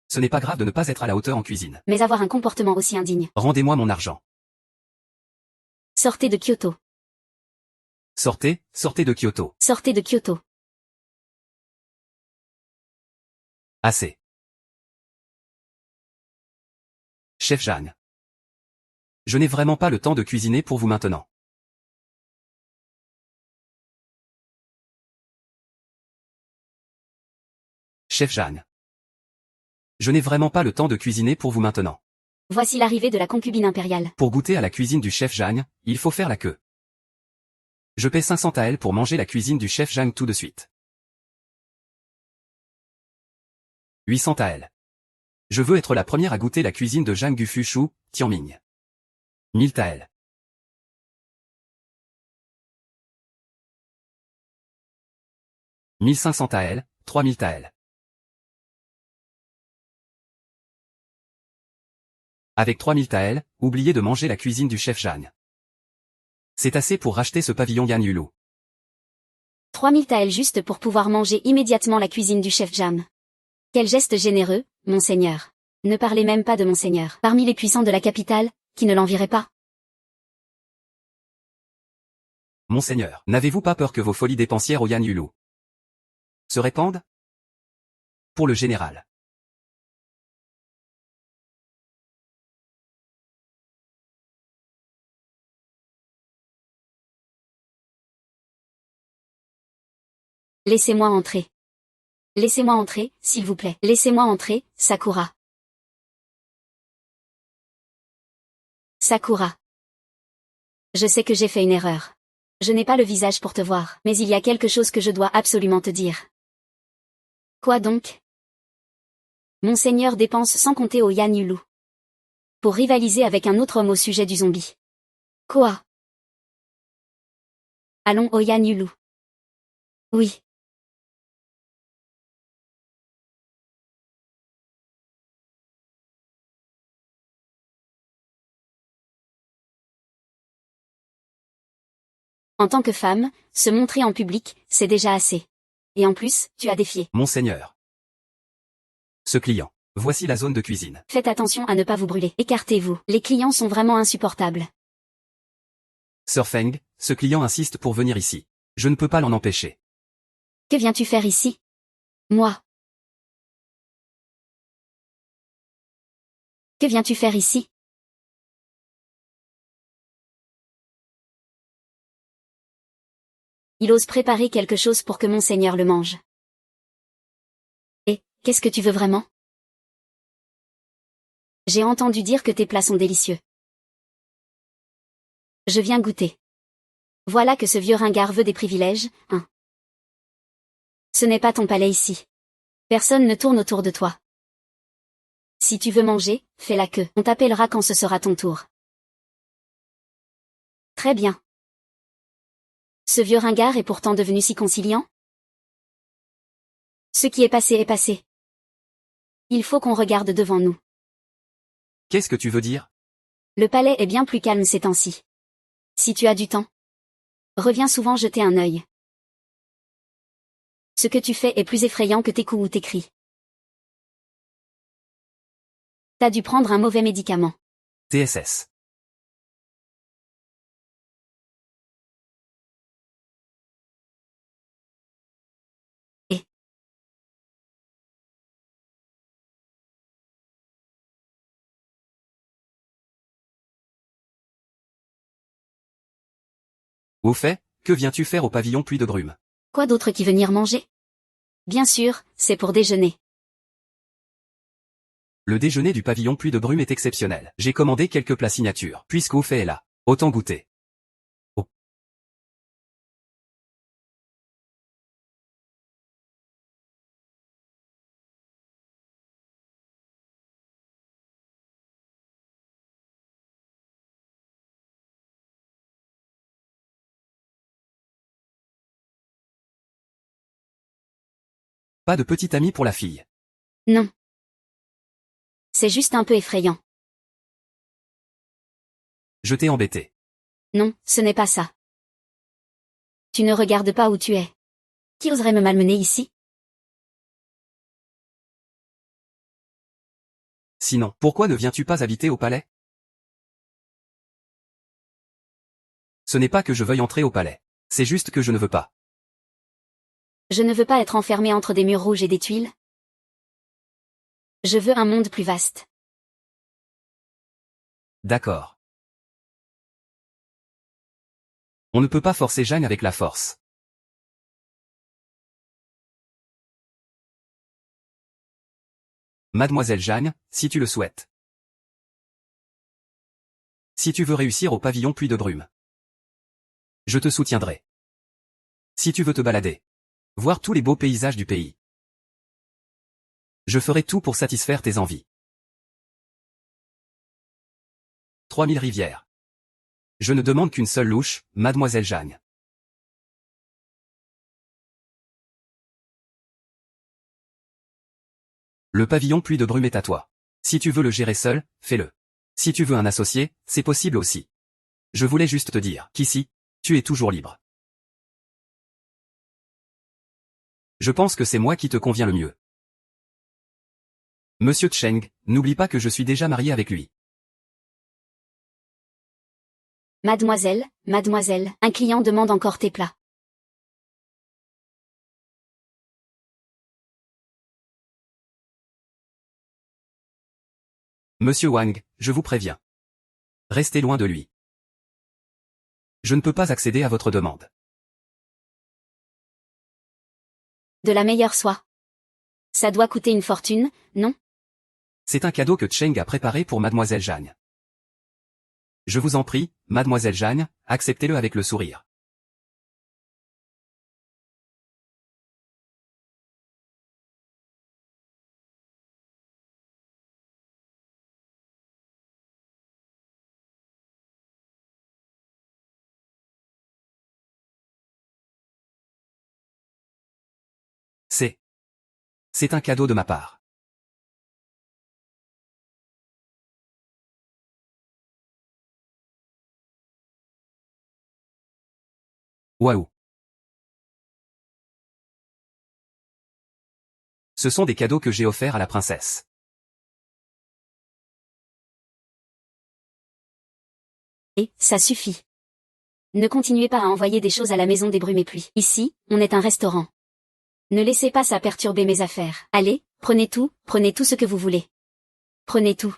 Ce n'est pas grave de ne pas être à la hauteur en cuisine. Mais avoir un comportement aussi indigne. Rendez-moi mon argent. Sortez de Kyoto. Sortez, sortez de Kyoto. Sortez de Kyoto. Assez. Chef Jeanne. Je n'ai vraiment pas le temps de cuisiner pour vous maintenant. Chef Jeanne. Je n'ai vraiment pas le temps de cuisiner pour vous maintenant. Voici l'arrivée de la concubine impériale. Pour goûter à la cuisine du chef Jeanne, il faut faire la queue. Je paie 500 taels pour manger la cuisine du chef Jeanne tout de suite. 800 taels. Je veux être la première à goûter la cuisine de Zhang Gufushu, Tianming. 1000 taels. « 1500 taels, 3000 taels. Avec 3000 taels, oubliez de manger la cuisine du chef Jeanne. C'est assez pour racheter ce pavillon Yan Yulu. 3000 taels juste pour pouvoir manger immédiatement la cuisine du chef Jam. Quel geste généreux, monseigneur. Ne parlez même pas de monseigneur. Parmi les puissants de la capitale, qui ne l'envierait pas. Monseigneur, n'avez-vous pas peur que vos folies dépensières au Yan Yulu se répandent? Pour le général. Laissez-moi entrer. Laissez-moi entrer, s'il vous plaît. Laissez-moi entrer, Sakura. Sakura. Je sais que j'ai fait une erreur. Je n'ai pas le visage pour te voir, mais il y a quelque chose que je dois absolument te dire. Quoi donc? Monseigneur dépense sans compter au Yan Yulu. Pour rivaliser avec un autre homme au sujet du zombie. Quoi? Allons au Yan Yulu. Oui. En tant que femme, se montrer en public, c'est déjà assez. Et en plus, tu as défié. Monseigneur. Ce client. Voici la zone de cuisine. Faites attention à ne pas vous brûler. Écartez-vous. Les clients sont vraiment insupportables. Sir Feng, ce client insiste pour venir ici. Je ne peux pas l'en empêcher. Que viens-tu faire ici? Moi. Que viens-tu faire ici? Il ose préparer quelque chose pour que monseigneur le mange. Et, qu'est-ce que tu veux vraiment? J'ai entendu dire que tes plats sont délicieux. Je viens goûter. Voilà que ce vieux ringard veut des privilèges, hein. Ce n'est pas ton palais ici. Personne ne tourne autour de toi. Si tu veux manger, fais la queue. On t'appellera quand ce sera ton tour. Très bien. Ce vieux ringard est pourtant devenu si conciliant? Ce qui est passé est passé. Il faut qu'on regarde devant nous. Qu'est-ce que tu veux dire? Le palais est bien plus calme ces temps-ci. Si tu as du temps, reviens souvent jeter un œil. Ce que tu fais est plus effrayant que tes coups ou tes cris. T'as dû prendre un mauvais médicament. TSS. Et Au fait, que viens-tu faire au pavillon Puy de Brume? quoi d'autre qui venir manger? Bien sûr, c'est pour déjeuner. Le déjeuner du pavillon Puy de Brume est exceptionnel. J'ai commandé quelques plats signatures. Puisqu'au fait est là, autant goûter. Oh. Pas de petit ami pour la fille. Non. C'est juste un peu effrayant. Je t'ai embêté. Non, ce n'est pas ça. Tu ne regardes pas où tu es. Qui oserait me malmener ici? Sinon, pourquoi ne viens-tu pas habiter au palais? Ce n'est pas que je veuille entrer au palais. C'est juste que je ne veux pas. Je ne veux pas être enfermé entre des murs rouges et des tuiles. Je veux un monde plus vaste. D'accord. On ne peut pas forcer Jeanne avec la force. Mademoiselle Jeanne, si tu le souhaites. Si tu veux réussir au pavillon Puy de Brume. Je te soutiendrai. Si tu veux te balader. Voir tous les beaux paysages du pays. Je ferai tout pour satisfaire tes envies. 3000 rivières. Je ne demande qu'une seule louche, Mademoiselle Jeanne. Le pavillon Puy de Brume est à toi. Si tu veux le gérer seul, fais-le. Si tu veux un associé, c'est possible aussi. Je voulais juste te dire qu'ici, tu es toujours libre. Je pense que c'est moi qui te convient le mieux. Monsieur Cheng, n'oublie pas que je suis déjà marié avec lui. Mademoiselle, mademoiselle, un client demande encore tes plats. Monsieur Wang, je vous préviens. Restez loin de lui. Je ne peux pas accéder à votre demande. De la meilleure soie. Ça doit coûter une fortune, non? C'est un cadeau que Cheng a préparé pour Mademoiselle Jeanne. Je vous en prie, Mademoiselle Jeanne, acceptez-le avec le sourire. C'est un cadeau de ma part. Waouh. Ce sont des cadeaux que j'ai offerts à la princesse. Et, ça suffit. Ne continuez pas à envoyer des choses à la maison des Brumes et Pluie. Ici, on est un restaurant. Ne laissez pas ça perturber mes affaires. Allez, prenez tout ce que vous voulez. Prenez tout.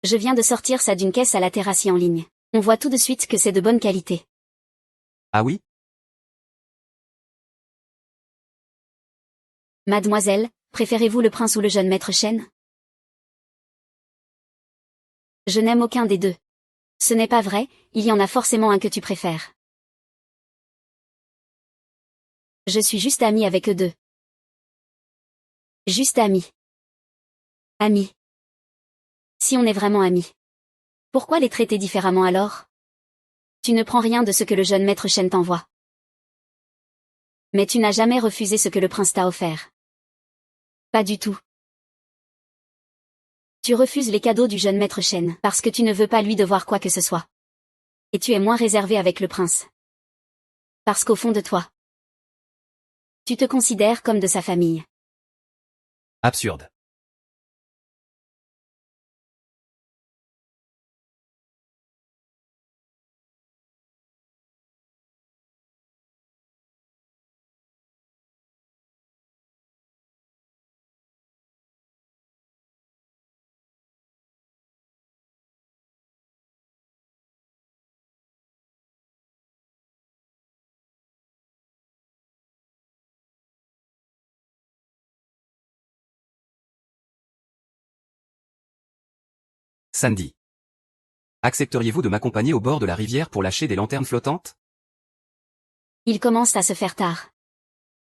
Je viens de sortir ça d'une caisse à la terrasse en ligne. On voit tout de suite que c'est de bonne qualité. Ah oui? Mademoiselle, préférez-vous le prince ou le jeune maître Chen? Je n'aime aucun des deux. Ce n'est pas vrai, il y en a forcément un que tu préfères. Je suis juste amie avec eux deux. Juste amie. Amie. Si on est vraiment amis. Pourquoi les traiter différemment alors? Tu ne prends rien de ce que le jeune maître Chen t'envoie. Mais tu n'as jamais refusé ce que le prince t'a offert. Pas du tout. Tu refuses les cadeaux du jeune maître Chen parce que tu ne veux pas lui devoir quoi que ce soit. Et tu es moins réservé avec le prince. Parce qu'au fond de toi, tu te considères comme de sa famille. Absurde. Sandy. Accepteriez-vous de m'accompagner au bord de la rivière pour lâcher des lanternes flottantes? Il commence à se faire tard.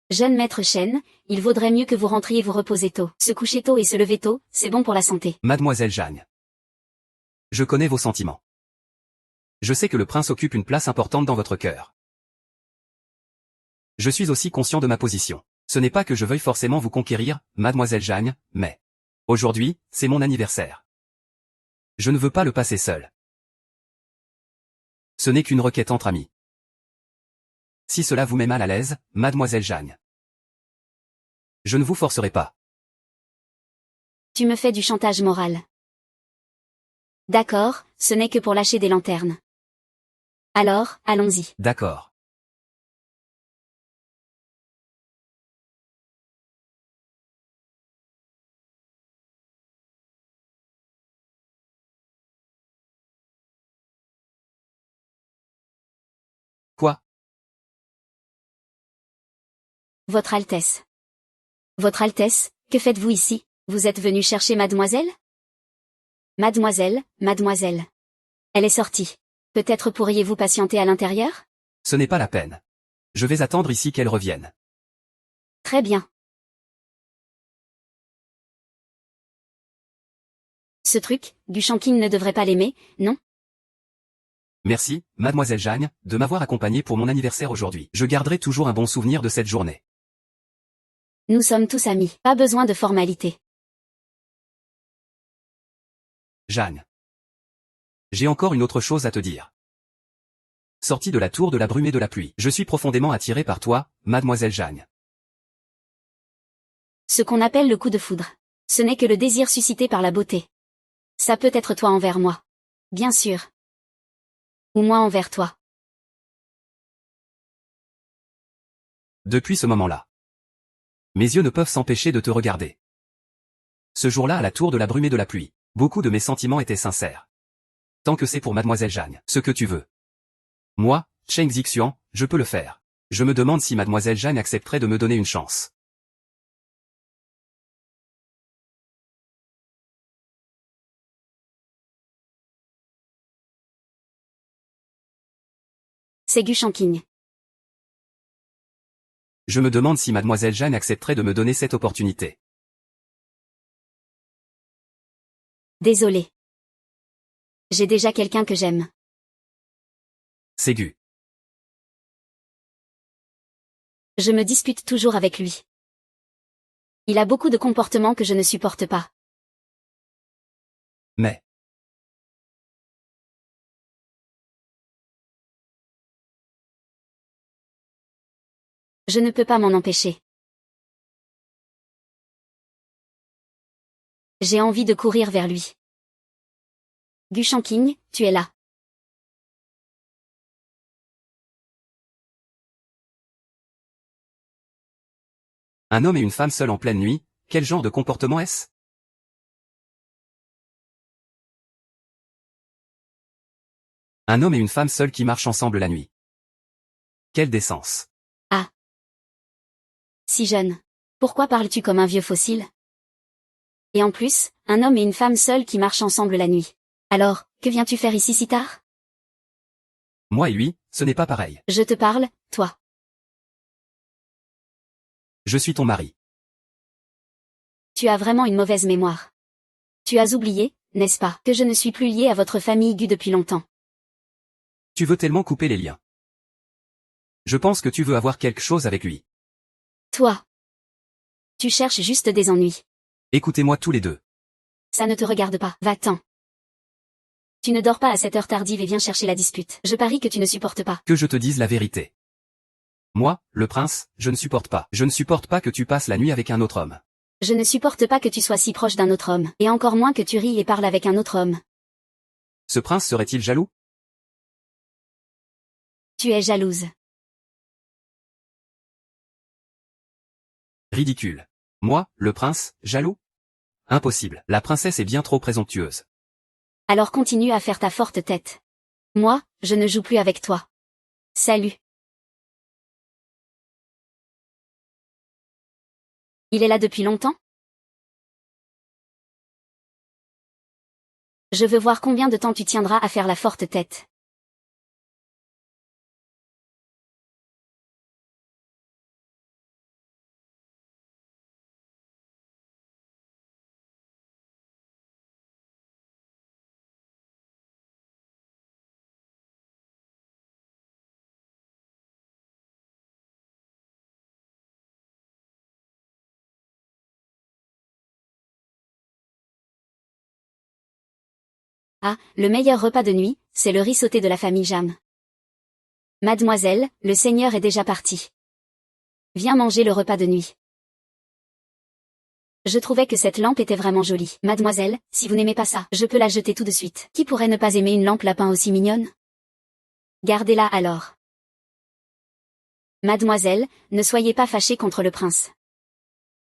Jeune maître Chen, il vaudrait mieux que vous rentriez vous reposer tôt. Se coucher tôt et se lever tôt, c'est bon pour la santé. Mademoiselle Jeanne. Je connais vos sentiments. Je sais que le prince occupe une place importante dans votre cœur. Je suis aussi conscient de ma position. Ce n'est pas que je veuille forcément vous conquérir, mademoiselle Jeanne, mais... Aujourd'hui, c'est mon anniversaire. Je ne veux pas le passer seul. Ce n'est qu'une requête entre amis. Si cela vous met mal à l'aise, mademoiselle Jeanne. Je ne vous forcerai pas. Tu me fais du chantage moral. D'accord, ce n'est que pour lâcher des lanternes. Alors, allons-y. D'accord. Quoi? Votre Altesse. Votre Altesse, que faites-vous ici? Vous êtes venu chercher mademoiselle? Mademoiselle, mademoiselle. Elle est sortie. Peut-être pourriez-vous patienter à l'intérieur? Ce n'est pas la peine. Je vais attendre ici qu'elle revienne. Très bien. Ce truc, Gu Shanqing ne devrait pas l'aimer, non? Merci, mademoiselle Jeanne, de m'avoir accompagné pour mon anniversaire aujourd'hui. Je garderai toujours un bon souvenir de cette journée. Nous sommes tous amis, pas besoin de formalité. Jeanne. J'ai encore une autre chose à te dire. Sorti de la tour de la brume et de la pluie, je suis profondément attiré par toi, mademoiselle Jeanne. Ce qu'on appelle le coup de foudre. Ce n'est que le désir suscité par la beauté. Ça peut être toi envers moi. Bien sûr. Ou moi envers toi. Depuis ce moment-là. Mes yeux ne peuvent s'empêcher de te regarder. Ce jour-là à la tour de la brume et de la pluie, beaucoup de mes sentiments étaient sincères. Tant que c'est pour mademoiselle Jeanne, ce que tu veux. Moi, Cheng Xixian, je peux le faire. Je me demande si mademoiselle Jeanne accepterait de me donner une chance. C'est Gu Shanqing. Je me demande si mademoiselle Jeanne accepterait de me donner cette opportunité. Désolé. J'ai déjà quelqu'un que j'aime. C'est Gu. Je me dispute toujours avec lui. Il a beaucoup de comportements que je ne supporte pas. Mais. Je ne peux pas m'en empêcher. J'ai envie de courir vers lui. Gu Shanqing, tu es là. Un homme et une femme seuls en pleine nuit, quel genre de comportement est-ce? Un homme et une femme seuls qui marchent ensemble la nuit. Quelle décence. Ah. Si jeune. Pourquoi parles-tu comme un vieux fossile? Et en plus, un homme et une femme seuls qui marchent ensemble la nuit. Alors, que viens-tu faire ici si tard? Moi et lui, ce n'est pas pareil. Je te parle, toi. Je suis ton mari. Tu as vraiment une mauvaise mémoire. Tu as oublié, n'est-ce pas, que je ne suis plus liée à votre famille Gu depuis longtemps. Tu veux tellement couper les liens. Je pense que tu veux avoir quelque chose avec lui. Toi. Tu cherches juste des ennuis. Écoutez-moi tous les deux. Ça ne te regarde pas, va-t'en. Tu ne dors pas à cette heure tardive et viens chercher la dispute. Je parie que tu ne supportes pas. Que je te dise la vérité. Moi, le prince, je ne supporte pas. Je ne supporte pas que tu passes la nuit avec un autre homme. Je ne supporte pas que tu sois si proche d'un autre homme, et encore moins que tu ris et parles avec un autre homme. Ce prince serait-il jaloux? Tu es jalouse. Ridicule. Moi, le prince, jaloux? Impossible. La princesse est bien trop présomptueuse. Alors continue à faire ta forte tête. Moi, je ne joue plus avec toi. Salut. Il est là depuis longtemps? Je veux voir combien de temps tu tiendras à faire la forte tête. Ah, le meilleur repas de nuit, c'est le riz sauté de la famille Jam. Mademoiselle, le seigneur est déjà parti. Viens manger le repas de nuit. Je trouvais que cette lampe était vraiment jolie. Mademoiselle, si vous n'aimez pas ça, je peux la jeter tout de suite. Qui pourrait ne pas aimer une lampe lapin aussi mignonne? Gardez-la alors. Mademoiselle, ne soyez pas fâchée contre le prince.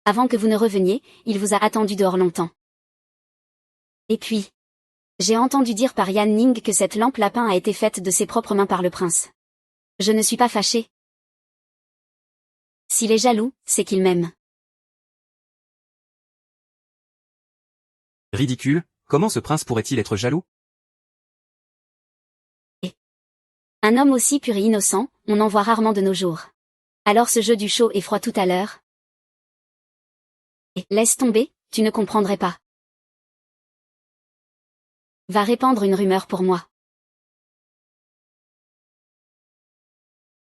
Avant que vous ne reveniez, il vous a attendu dehors longtemps. Et puis, j'ai entendu dire par Yan Ning que cette lampe lapin a été faite de ses propres mains par le prince. Je ne suis pas fâchée. S'il est jaloux, c'est qu'il m'aime. Ridicule, comment ce prince pourrait-il être jaloux? Un homme aussi pur et innocent, on en voit rarement de nos jours. Alors ce jeu du chaud et froid tout à l'heure. Laisse tomber, tu ne comprendrais pas. Va répandre une rumeur pour moi.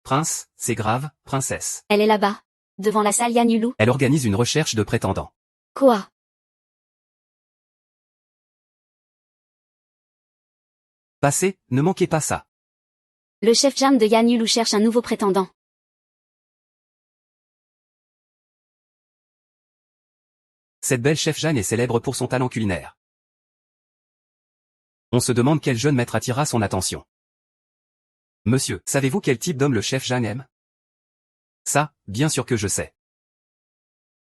Prince, c'est grave, princesse. Elle est là-bas, devant la salle Yanulu. Elle organise une recherche de prétendants. Quoi? Passez, ne manquez pas ça. Le chef Jam de Yanulu cherche un nouveau prétendant. Cette belle chef Jeanne est célèbre pour son talent culinaire. On se demande quel jeune maître attirera son attention. Monsieur, savez-vous quel type d'homme le chef Jeanne aime? Ça, bien sûr que je sais.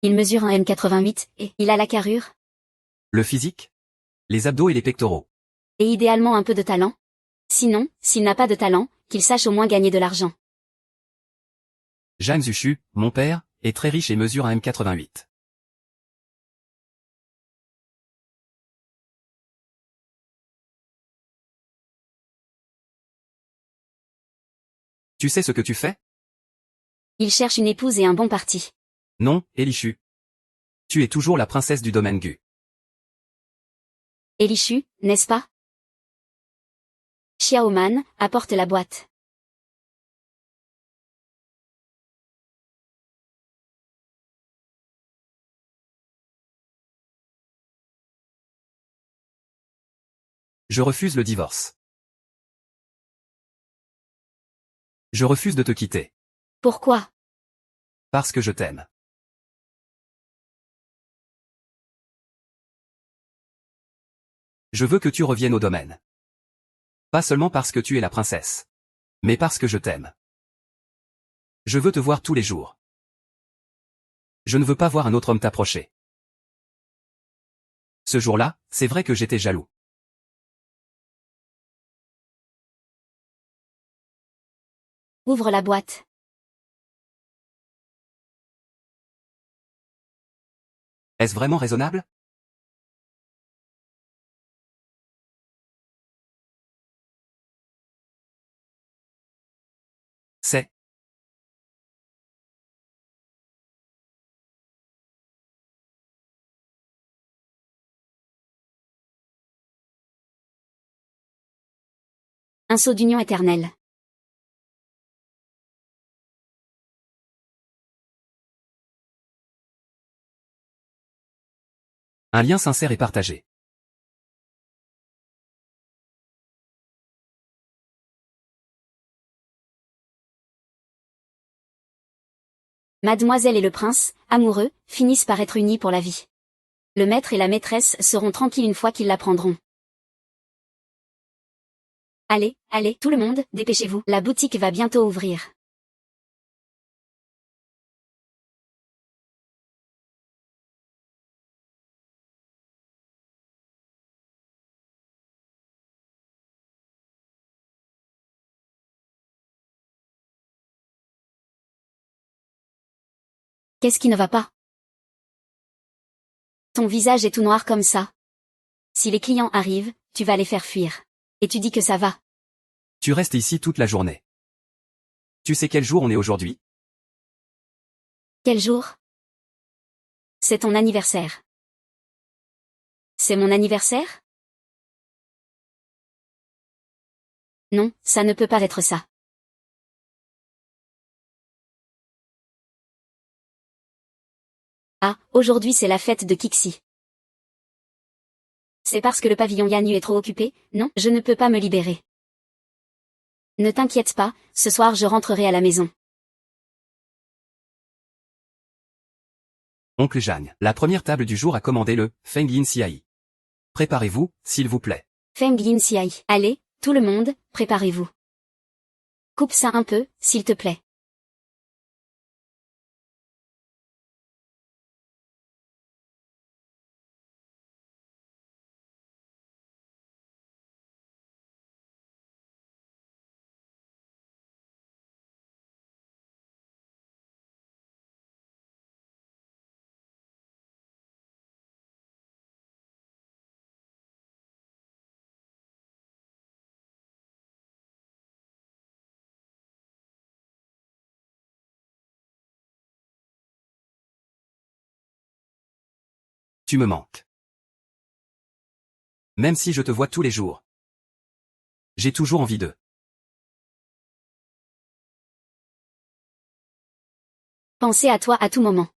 Il mesure un M88, et il a la carrure. Le physique? Les abdos et les pectoraux. Et idéalement un peu de talent. Sinon, s'il n'a pas de talent, qu'il sache au moins gagner de l'argent. Jeanne Zuchu, mon père, est très riche et mesure un M88. Tu sais ce que tu fais? Il cherche une épouse et un bon parti. Non, Elichu. Tu es toujours la princesse du domaine Gu. Elichu, n'est-ce pas? Xiaoman, apporte la boîte. Je refuse le divorce. Je refuse de te quitter. Pourquoi? Parce que je t'aime. Je veux que tu reviennes au domaine. Pas seulement parce que tu es la princesse. Mais parce que je t'aime. Je veux te voir tous les jours. Je ne veux pas voir un autre homme t'approcher. Ce jour-là, c'est vrai que j'étais jaloux. Ouvre la boîte. Est-ce vraiment raisonnable? C'est. Un sceau d'union éternelle. Un lien sincère et partagé. Mademoiselle et le prince, amoureux, finissent par être unis pour la vie. Le maître et la maîtresse seront tranquilles une fois qu'ils l'apprendront. Allez, allez, tout le monde, dépêchez-vous, la boutique va bientôt ouvrir. Qu'est-ce qui ne va pas? Ton visage est tout noir comme ça. Si les clients arrivent, tu vas les faire fuir. Et tu dis que ça va. Tu restes ici toute la journée. Tu sais quel jour on est aujourd'hui? Quel jour? C'est ton anniversaire. C'est mon anniversaire? Non, ça ne peut pas être ça. Ah, aujourd'hui c'est la fête de Kixi. C'est parce que le pavillon Yannu est trop occupé? Non, je ne peux pas me libérer. Ne t'inquiète pas, ce soir je rentrerai à la maison. Oncle Jeanne, la première table du jour a commandé le Feng Yin Xiai. Préparez-vous, s'il vous plaît. Feng Yin Xiai. Allez, tout le monde, préparez-vous. Coupe ça un peu, s'il te plaît. Tu me manques. Même si je te vois tous les jours. J'ai toujours envie de. Pensez à toi à tout moment.